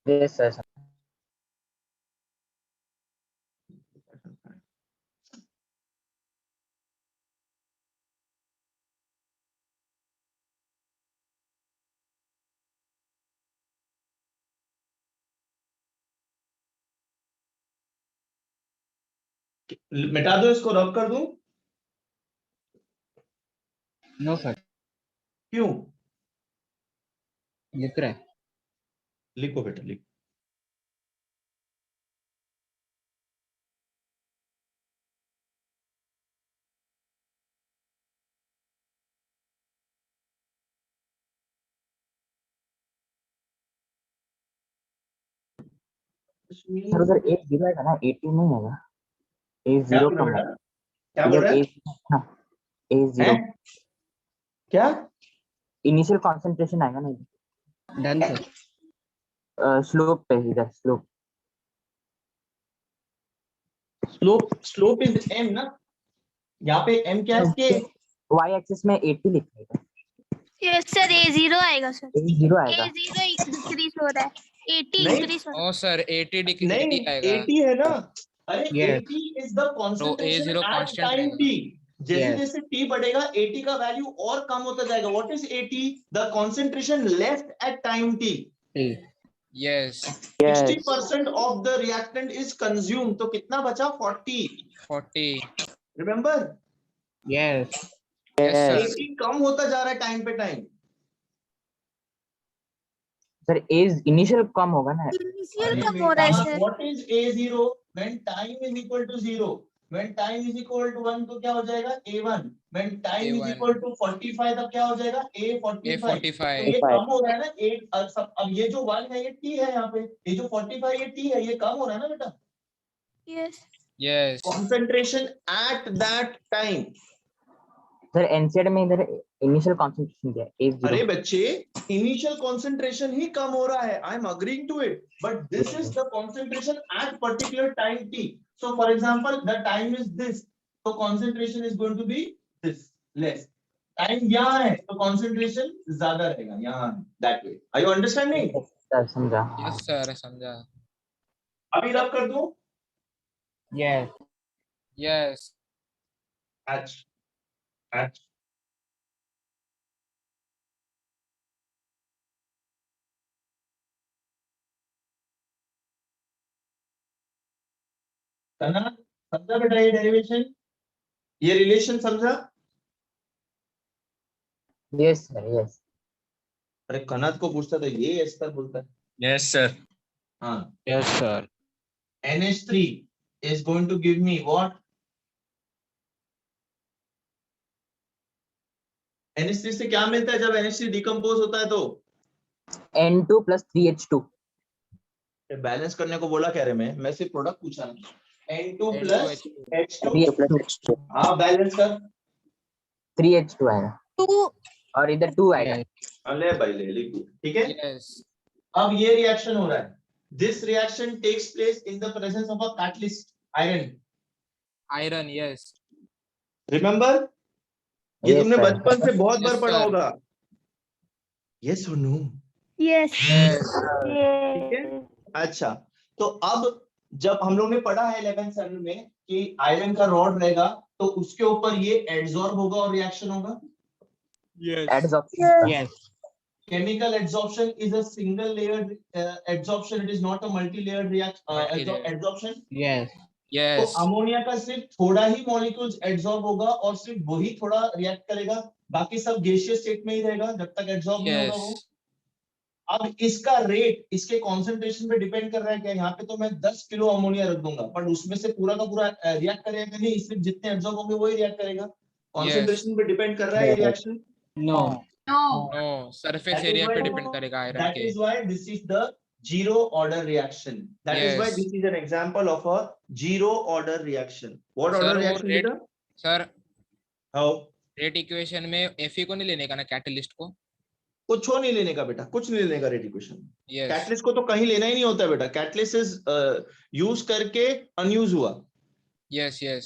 Yes sir. मिटा दो इसको, रब कर दूं? No sir. क्यों? लिख रहा है. लिखो बेटा लिखो. सर उधर 8 0 आएगा ना. 80 नहीं आएगा. 8 क्या 0 बोल कम रहा है. है? क्या बोल रहा है? 8 0 क्या? इनिशियल कंसंट्रेशन आएगा ना. Done sir. स्लोप पे इधर स्लोप. स्लोप इज m ना. यहाँ पे m क्या है इसके? y एक्सिस में 80 लिखा है. Yes sir. A0 आएगा sir. 8 0 आएगा. A0 increase हो रहा है. 80 नहीं. increase हो रहा है. Oh sir. 80 नहीं 80 आएगा. 80 है ना. अरे Yes. 80 is the concentration A0 at constant time रहेगा. t. जैसे Yes. जैसे t बढ़ेगा 80 का वैल्यू और कम होता जाएगा. What is 80? The concentration left at time t. Yes. 60% of the reactant is consume. तो कितना बचा? 40. 40. रिमेंबर? Yes. Yes sir. 80 कम होता जा रहा है टाइम पे टाइम. सर एज इनिशियल कम होगा ना. Initial कम हो रहा है sir. What is A0? When time is equal to 0. When time is equal to 1 तो क्या हो जाएगा? A1. When time is A1. equal to 45 तब क्या हो जाएगा? A45. तो A45. ये कम हो रहा है ना. अब ये जो 1 है ये T है यहाँ पे. ये जो 45 ये T है, ये कम हो रहा है ना बेटा. Yes. Yes. Concentration at that time. Sir NCR में इधर इनिशियल कंसंट्रेशन क्या है? 8 0. अरे बच्चे इनिशियल कंसंट्रेशन ही कम हो रहा है. I am agreeing to it, but this is the concentration at particular time t. So for example the time is this, तो concentration is going to be this less. Time यहाँ है तो concentration ज्यादा रहेगा यहाँ. That way. Are you understanding? Sir समझा. Yes sir. समझा. अभी रब कर दूं? Yes. Yes. अच्छा अच्छा. समझा बेटा ये डेरिवेशन, ये रिलेशन समझा? Yes sir. यस. अरे कनात को पूछता तो ये एस्तर बोलता है. Yes, sir. हाँ. Yes sir. NH3 is going to give me what? NH3 से क्या मिलता है जब NH3 डिकम्पोज होता है तो? N2 plus 3H2. बैलेंस करने को बोला कह रहे मैं सिर्फ प्रोडक्ट पूछा ना. N2 plus H2. 3H2. हाँ बैलेंस कर. 3H2 आएगा. 2 और इधर 2 आएगा. ले भाई ले लिख. ठीक है. Yes. अब ये रिएक्शन हो रहा है. This reaction takes place in the presence of a catalyst, iron. Iron. Yes. Remember? ये Yes, तुमने sir. बचपन से बहुत Yes, बार पढ़ा sir. होगा. Yes or no? yes Yes. ठीक है. अच्छा, तो अब जब हम लोग ने पढ़ा है 11th स्टैंडर्ड में कि आयरन का रॉड रहेगा तो उसके ऊपर ये एड्सॉर्ब होगा और रिएक्शन होगा. Yes. Adsorption. Yes. Chemical adsorption is a single layered adsorption. It is not a multi-layered Multi-layered. adsorption. Yes. तो Yes. अमोनिया का सिर्फ थोड़ा ही मॉलिक्यूल्स एड्सॉर्ब होगा और सिर्फ वही थोड़ा रिएक्ट करेगा. बाकी सब गैसियस स्टेट में ही रहेगा जब तक एड्सॉर्ब नहीं होगा वो. Yes. अब इसका रेट इसके कॉन्सेंट्रेशन पे डिपेंड कर रहा है. क्या यहाँ पे तो मैं 10 किलो अमोनिया रख दूंगा पर उसमें से पूरा का पूरा रिएक्ट करेगा नहीं. सिर्फ जितने एब्जॉर्ब होंगे वही रिएक्ट करेगा. कॉन्सेंट्रेशन पे डिपेंड कर रहा है ये reaction. No. No. Surface That is area why- पे डिपेंड करेगा आयरन That के. is why this is the zero order reaction. That is why Yes. this is an example of a zero order reaction. What Sir, order वो reaction rate- बेटा? Sir How? Rate equation में Fe को नहीं लेने का ना catalyst को. कुछ नहीं लेने का बेटा. कुछ नहीं लेने का रेट इक्वेशन. Yes. कैटलिस्ट को तो कहीं लेना ही नहीं होता बेटा. कैटलिस्ट इज यूज करके अनयूज हुआ. Yes. Yes.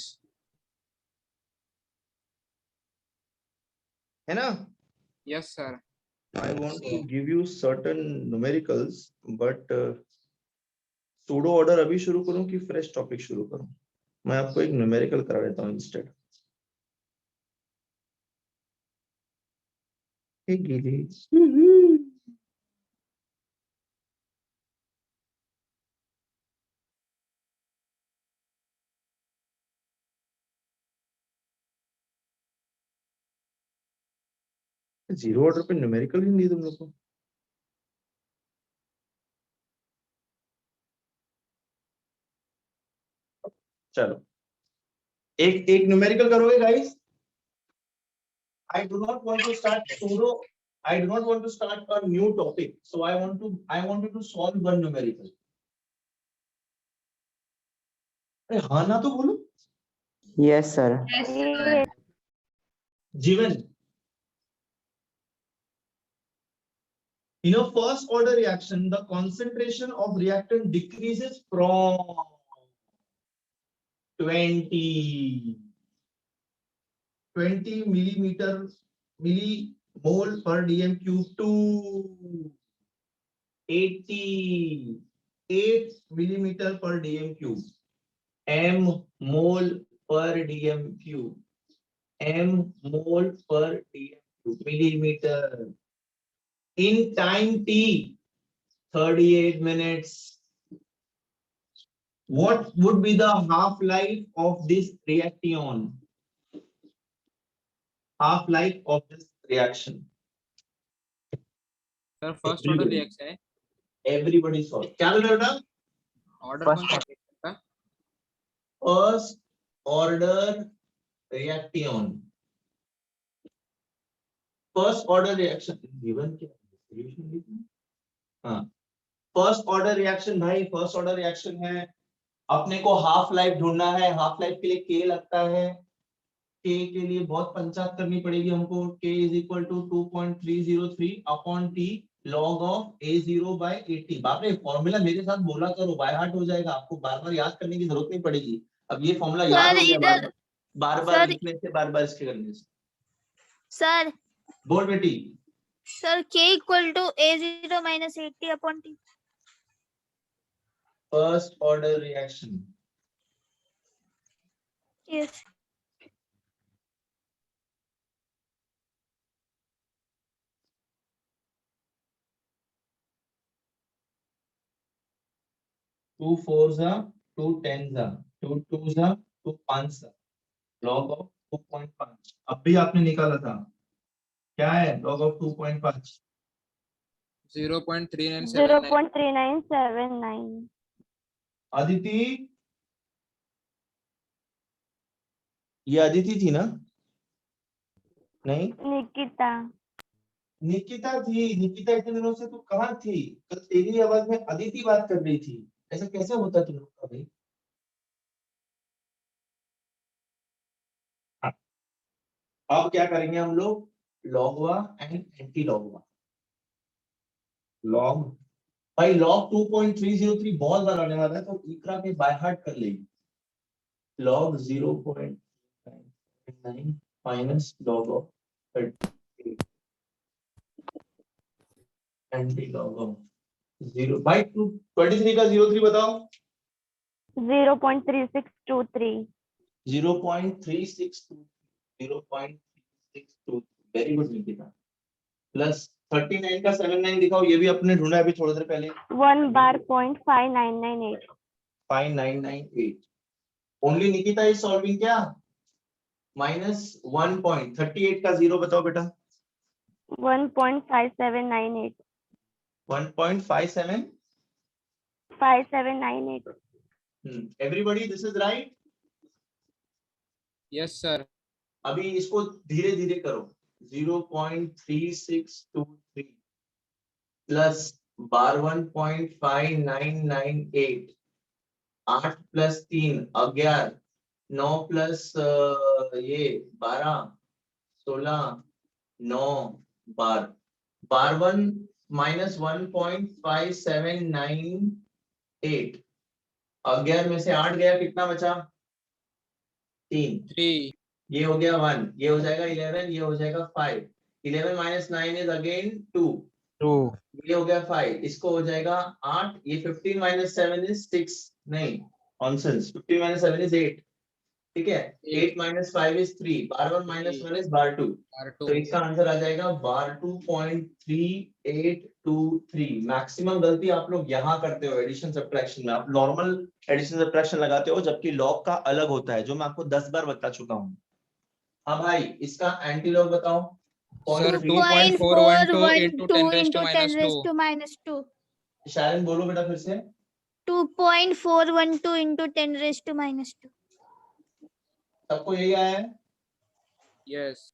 है ना? Yes, sir. I want to give you certain numericals, but pseudo order अभी शुरू करूं कि fresh topic शुरू करूं? मैं आपको एक numerical करा देता हूं instead. Hey गिरी. जीरो ऑर्डर पे न्यूमेरिकल ही नहीं तुम लोग को. चलो एक एक न्यूमेरिकल करोगे guys. I do not want to start pseudo. I do not want to start a new topic. So I wanted to solve one numerical. अरे हाँ ना तो बोलो. Yes, sir. Given. In a first order reaction, the concentration of reactant decreases from 20 millimole per dm cube to 88 millimeter per dm cube. M mole per dm cube. M mole per dm cube. Millimeter. In time t, 38 minutes. What would be the half-life of this reaction? Half-life of this reaction. Sir, first order reaction है. Everybody solve. क्या बोल रहे हो बेटा? Order First कौन सा है? First order reaction. First order reaction. Given क्या? Solution लिखना. हाँ. First order reaction भाई. First order reaction है. अपने को हाफ लाइफ ढूंढना है. हाफ लाइफ के लिए K लगता है. K के लिए बहुत पंचायत करनी पड़ेगी हमको. K is equal to 2.303 upon T log of A0 by 80. बाप रे फॉर्मूला मेरे साथ बोला करो. बाय हार्ट हो जाएगा. आपको बार बार याद करने की जरूरत नहीं पड़ेगी. अब ये फॉर्मूला याद हो गया. बार बार लिखने से बार बार इसके करने से. सर बोल बेटी. Sir K equal to A0 minus 80 upon T. First order reaction. Yes. Two fours are, two tens are, two twos are, two ones are. Log of 2.5. अब भी आपने निकाला था. क्या है log of 2.5? 0.3979. 0.3979. अदिति ये अदिति थी ना? नहीं, निकिता। निकिता थी। निकिता इतने दिनों से तू कहाँ थी? कल तेरी आवाज में अदिति बात कर रही थी। ऐसा कैसे होता तुम लोग का भाई? हाँ, अब क्या करेंगे हम लोग? लॉगवा एंड एंटी लॉगवा। लॉग भाई लॉग 2.303 बहुत बार आने वाला है, तो इकरा के बाय हार्ट कर लेगी। Log 0.9 minus log of 30 anti log of 0 भाई 23 का 03 बताओ। 0.3623। 0.362 0.362 वेरी गुड निकिता। प्लस 39 का 79 दिखाओ, ये भी अपने ढूंढा अभी थोड़ी देर पहले। 1 बार 0.5998। 5998 ओनली निकिता इज सॉल्विंग क्या? माइनस 1.38 का 0 बताओ बेटा। 1.5798। 1.57 5798। Everybody this is right. Yes sir. अभी इसको धीरे धीरे करो। 0.3623 प्लस 12.5998 8 प्लस 3 11 9 प्लस ये 12 16 9 12 12 माइनस 1.5798 11 में से 8 गया, कितना बचा? 3। ये हो गया 1, ये हो जाएगा 11, ये हो जाएगा 5। 11 माइनस 9 इज अगेन 2। ये हो गया 5, इसको हो जाएगा 8। ये 15 माइनस 7 इज 6। नहीं, नॉनसेंस। 15 minus 7 is 8। ठीक है, 8 minus 5 is 3। Bar 1 minus 1 is bar 2। तो इसका आंसर आ जाएगा बार 2.3823। मैक्सिमम गलती आप लोग यहाँ करते हो एडिशन सब्ट्रैक्शन में। आप नॉर्मल एडिशन सब्ट्रैक्शन लगाते हो, जबकि लॉग का अलग होता है, जो मैं आपको 10 बार बता चुका हूँ। हाँ भाई, इसका एंटी लॉग बताओ। Sir 2.412 into 10 raised to -2। शायद बोलो बेटा फिर से। 2.412 into 10 raised to -2। सबको यही आया है? यस।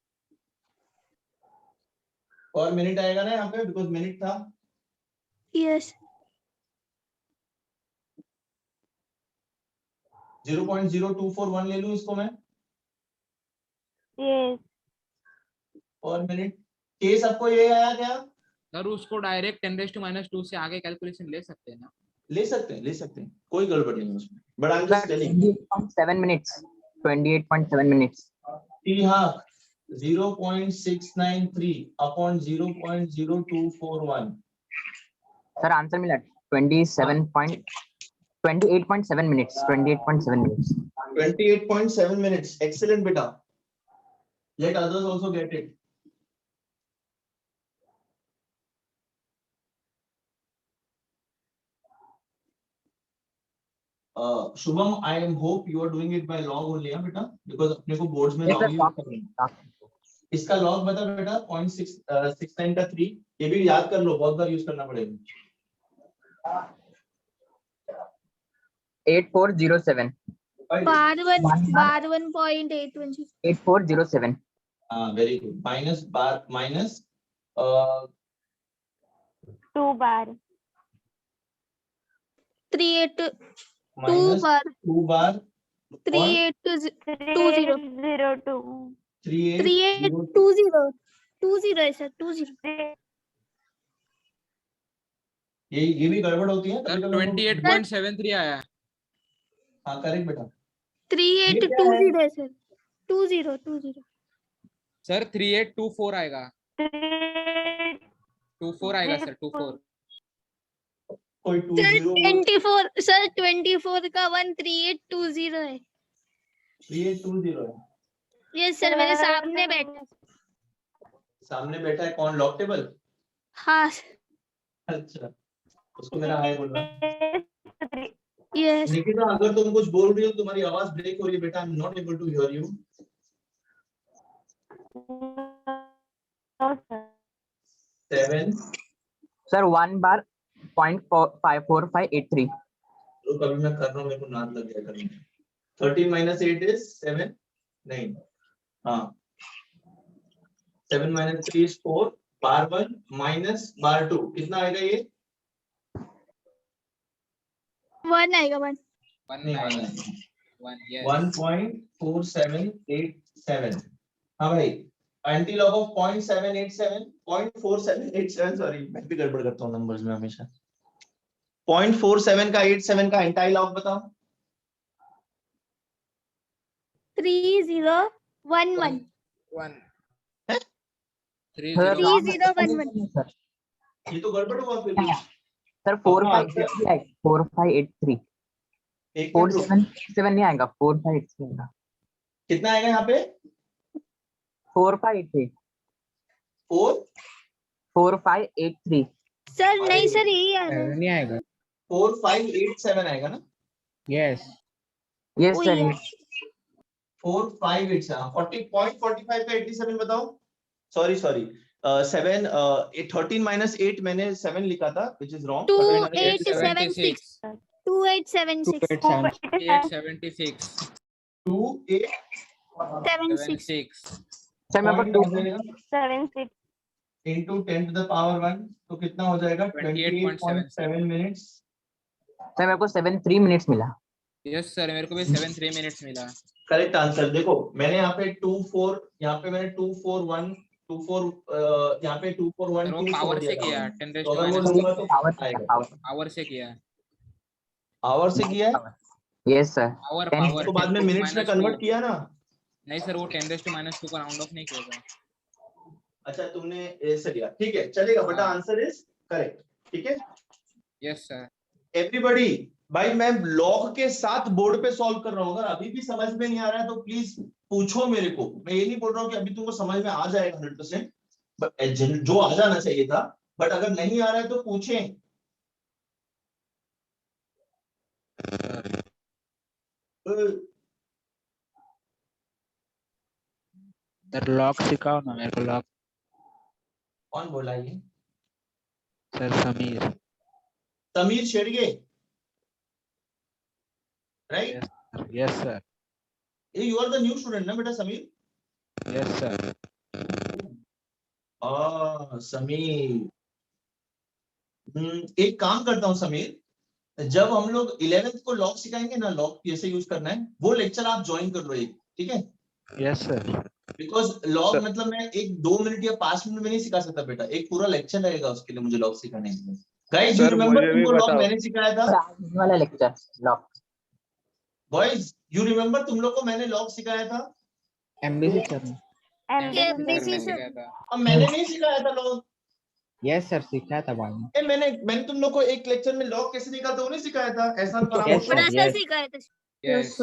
और मिनट आएगा ना यहाँ पे, बिकॉज मिनट था। यस। 0.0241 ले लूं इसको मैं। यस। और मिनट के सबको ये आया क्या? सर उसको डायरेक्ट 10 raised to -2 से आगे कैलकुलेशन ले सकते हैं ना? ले सकते हैं, कोई गड़बड़ नहीं है उसमें। But I am just telling 28.7 minutes 28.7 minutes। हाँ, 0.693 अपॉन 0.0241। सर आंसर मिला 28.7 minutes 28.7 minutes। 28.7 minutes। Excellent बेटा। Let others also get it. Shubham, I hope you are doing it by log only, हाँ बेटा, because अपने को boards में log use करना है। इसका log बता बेटा 0.669 का 3। ये भी याद कर लो, बहुत बार यूज करना पड़ेगा। 8407। बार 1.816। 8407। हाँ, very good। माइनस बार माइनस 2 बार 382 माइनस 2 बार 3820 है सर 20। ये भी गड़बड़ होती है सर कभी-कभी। 28.73 आया। हाँ करेक्ट बेटा। 3820 है सर 20। सर 3824 आएगा। 24 आएगा सर 24। कोई 20 सर 24 का 1 3820 है। 3820 है। यस सर, मेरे सामने बैठा है कौन? Log table? हाँ। अच्छा, उसको मेरा हाय बोलना। यस। निकिता, अगर तुम कुछ बोल रही हो, तुम्हारी आवाज ब्रेक हो रही है बेटा। I am not able to hear you. 7 sir 1 बार 0.54583। तो कभी मैं कर रहा हूँ, मेरे को नाद लग गया करने। 13 माइनस 8 इज 7। नहीं, हाँ 7 minus 3 is 4, बार 1 minus बार 2 कितना आएगा ये? 1 आएगा 1। नहीं, 1 आएगा। 1 yes 1.4787। हाँ भाई, एंटी लॉग ऑफ 0.4787 सॉरी, मैं भी गड़बड़ करता हूँ नंबर्स में हमेशा। 0.47 का 87 का एंटी लॉग बताओ। 3011 1 सर 3011 सर ये तो गड़बड़ हुआ फिर भी। सर 4583 आएगा 4583 एक मिनट रुको। 47 नहीं आएगा 4583 आएगा। कितना आएगा यहाँ पे? 4583 4583 सर नहीं सर यही आ रहा है। नहीं आएगा 4587 आएगा ना? यस यस वही सर है। 4587 40.45 का 87 बताओ। सॉरी 13 minus 8 मैंने 7 लिखा था which is wrong. 2876 2876 876 76 सर मेरे को 2 76 into 10 to the power 1 तो कितना हो जाएगा? 28.7 minutes. सर मेरे को 73 मिनट्स मिला। यस सर मेरे को भी 7 minutes मिला। Correct answer. देखो मैंने यहाँ पे 24 यहाँ पे मैंने 241 24 यहाँ पे 241 वो पावर से किया 10 तो अगर वो raised to लूंगा तो पावर आएगा। पावर से किया आवर से किया है यस सर पावर 10 पावर तो बाद में मिनट्स में कन्वर्ट किया ना। नहीं सर वो 10 raised to -2 को राउंड ऑफ नहीं किया। अच्छा तुमने ऐसे लिया, ठीक है चलेगा बेटा, हाँ। Answer is correct. ठीक है यस सर एवरीबॉडी। भाई मैं लॉग के साथ बोर्ड पे सॉल्व कर रहा हूँ, अगर अभी भी समझ में नहीं आ रहा है तो प्लीज पूछो मेरे को। मैं ये नहीं बोल रहा हूँ कि अभी तुमको समझ में आ जाएगा 100%, बट जो आ जाना चाहिए था, बट अगर नहीं आ रहा है तो पूछें। सर लॉक सिखाओ ना मेरे को लॉक। कौन बोला ये? Sir Sameer. Sameer Shedge, right? Yes sir you are the new student ना बेटा समीर? यस सर समीर एक काम करता हूँ समीर, जब हम लोग 11th को लॉग सिखाएंगे ना, लॉग कैसे यूज करना है, वो लेक्चर आप ज्वाइन कर लो एक, ठीक है? यस सर बिकॉज लॉग मतलब मैं 1-2 मिनट या 5 मिनट में नहीं सिखा सकता बेटा, एक पूरा लेक्चर लगेगा उसके लिए मुझे लॉग सिखाने के लिए। गाइस यू रिमेंबर तुमको लॉग मैंने सिखाया था? वाला lecture lock boys you remember तुम लोग को मैंने लॉग सिखाया था? एमबीसी सर MBC सर अब मैंने नहीं सिखाया था लॉग? यस सर सिखाया था बाद में। मैंने तुम लोग को एक लेक्चर में लॉग कैसे निकालते वो नहीं सिखाया था? एहसान Yes, फरामोश। sir. बड़ा सिखाया था। यस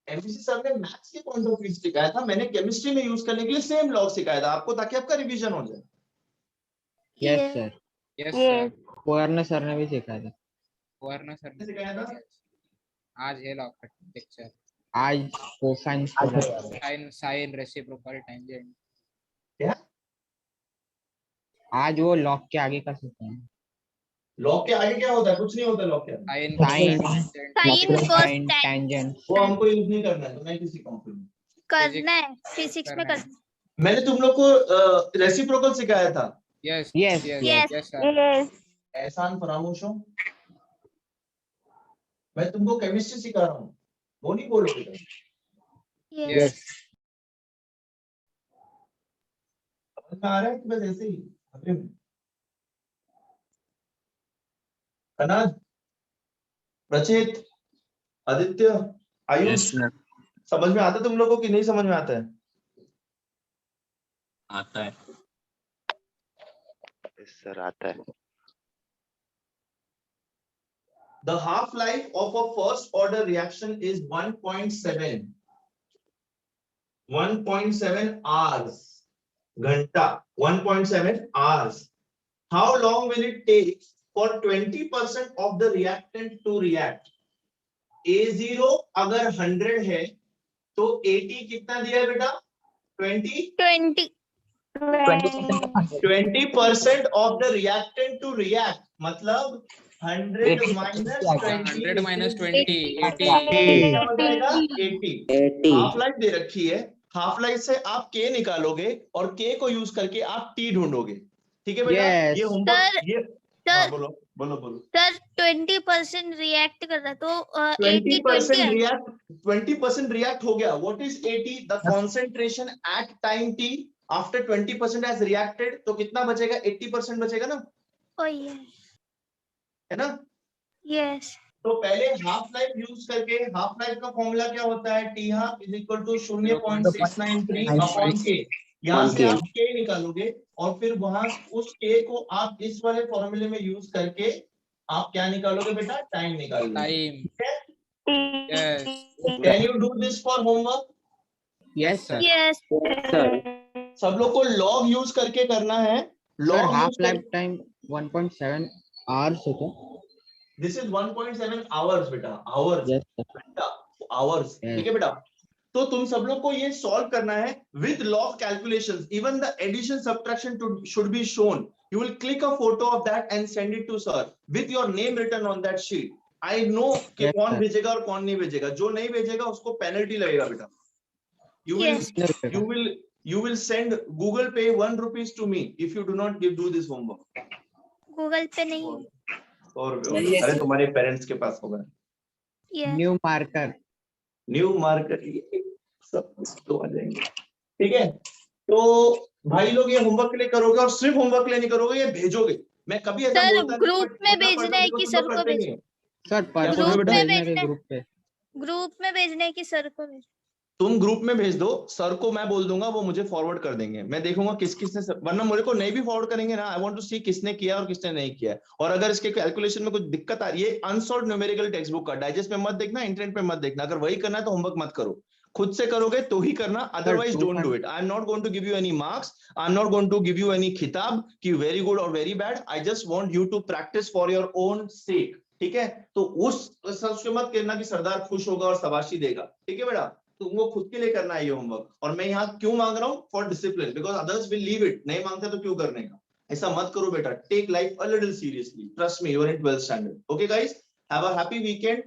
एमबीसी सर ने मैथ्स के पॉइंट ऑफ व्यू से सिखाया था, मैंने केमिस्ट्री में यूज करने के लिए सेम लॉग सिखाया था आपको, ताकि आपका रिवीजन हो जाए। यस सर यस सर वर्ण सर ने भी सिखाया था। वरना सर कैसे सिखाया था? आज है लॉग का लेक्चर। आज कोसाइन साइन रेसिप्रोकल टेंजेंट। क्या आज वो लॉक के आगे का सिखाया है। लॉग के आगे क्या होता है? कुछ नहीं होता लॉग के आगे, sine Sine. Sine Sin, cos tangent वो हमको यूज नहीं करना है, तो मैं किसी कंपनी करना है फिजिक्स में करना है। मैंने तुम लोग को रेसिप्रोकल सिखाया था। Yes Yes, yes yes. Yes sir Yes. एहसान फरामोश हो, मैं तुमको केमिस्ट्री सिखा रहा हूँ, वो नहीं बोलोगे? Yes. समझ में आ रहा है कि बस ऐसे ही अरे कनाज, प्रचित, आदित्य, आयुष, समझ में आता है तुम लोगों को कि नहीं समझ में आता है? आता है सर आता है। The half life of a first order reaction is 1.7 hours. घंटा 1.7 hours. How long will it take for 20% of the reactant to react? A0 अगर 100 है तो 80 कितना दिया है बेटा? 20 20% of the reactant to react, मतलब 100 minus 20 100 minus 20 80 क्या हो जाएगा 80 80 हाफ लाइफ दे रखी है, हाफ लाइफ से आप के निकालोगे और के को यूज करके आप टी ढूंढोगे। ठीक है बेटा, Yes. ये होमवर्क सर, ये हाँ सर बोलो बोलो बोलो। सर 20% रिएक्ट कर रहा है तो 20% 80-20 रिएक्ट 20% रिएक्ट हो गया। What is 80? The concentration at time T after 20% has reacted, तो कितना बचेगा? 80% बचेगा ना, ओ यस है ना? यस तो पहले हाफ लाइफ यूज करके, हाफ लाइफ का फॉर्मूला क्या होता है? T half is equal to 0.693 upon K. यहाँ से आप के निकालोगे और फिर वहां उस के को आप इस वाले फॉर्मूले में यूज करके आप क्या निकालोगे बेटा? टाइम निकालोगे। Time yes can you do this for homework? Yes, sir. Yes सब लोग को लॉग यूज करके करना है। Sir, लॉग half यूज कर, lifetime 1.7 hours होता है. दिस इज 1.7 आवर्स बेटा, आवर्स Yes, sir. बेटा, आवर्स। Yes. ठीक है बेटा, तो तुम सब लोग को ये सॉल्व करना है with log calculations. Even the addition subtraction should be shown. You will click a photo of that and send it to sir with your name written on that sheet. I know कि Yes, कौन sir. भेजेगा और कौन नहीं भेजेगा। जो नहीं भेजेगा उसको पेनल्टी लगेगा बेटा। You will Yes. you will send Google Pay 1 rupees to me if you do not do this homework. Google पे नहीं और अरे तुम्हारे पेरेंट्स के पास होगा। Yes New marker. New market सब कुछ तो आ जाएंगे। ठीक है, तो भाई लोग ये होमवर्क के लिए करोगे और सिर्फ होमवर्क के लिए नहीं करोगे, ये भेजोगे। मैं कभी ऐसा सर, बोलता नहीं, ग्रुप but में बोलना भेजना पड़ता है देखो कि तुम सर लोग को करते भेज- नहीं हो। Sir, बोलो personal बेटा? भेजना है कि group पे. ग्रुप में भेजना है कि सर को भेजना तुम ग्रुप में भेज दो, सर को मैं बोल दूंगा, वो मुझे फॉरवर्ड कर देंगे। मैं देखूंगा किस किसने, वरना मेरे को नहीं भी फॉरवर्ड करेंगे ना, आई वांट टू सी किसने किया और किसने नहीं किया। और अगर इसके कैलकुलेशन में कुछ दिक्कत आ रही है, अनसॉल्व्ड न्यूमेरिकल टेक्स्ट बुक का डाइजेस्ट में मत देखना, इंटरनेट पे मत देखना। अगर वही करना है तो होमवर्क मत करो, खुद से करोगे तो ही करना, otherwise don't do it. I am not going to give you any marks, I am not going to give you any खिताब कि वेरी गुड और very bad. I just want you to practice for your own sake. ठीक है, तो उसके मत कहना कि सरदार खुश होगा और शाबाशी देगा। ठीक है बेटा, तुमको खुद के लिए करना है ये होमवर्क। और मैं यहाँ क्यों मांग रहा हूँ? For discipline, because others will leave it. नहीं मांगते तो क्यों करने का? ऐसा मत करो बेटा, take life a little seriously, trust me, you are in 12th standard. Okay guys, have a happy weekend.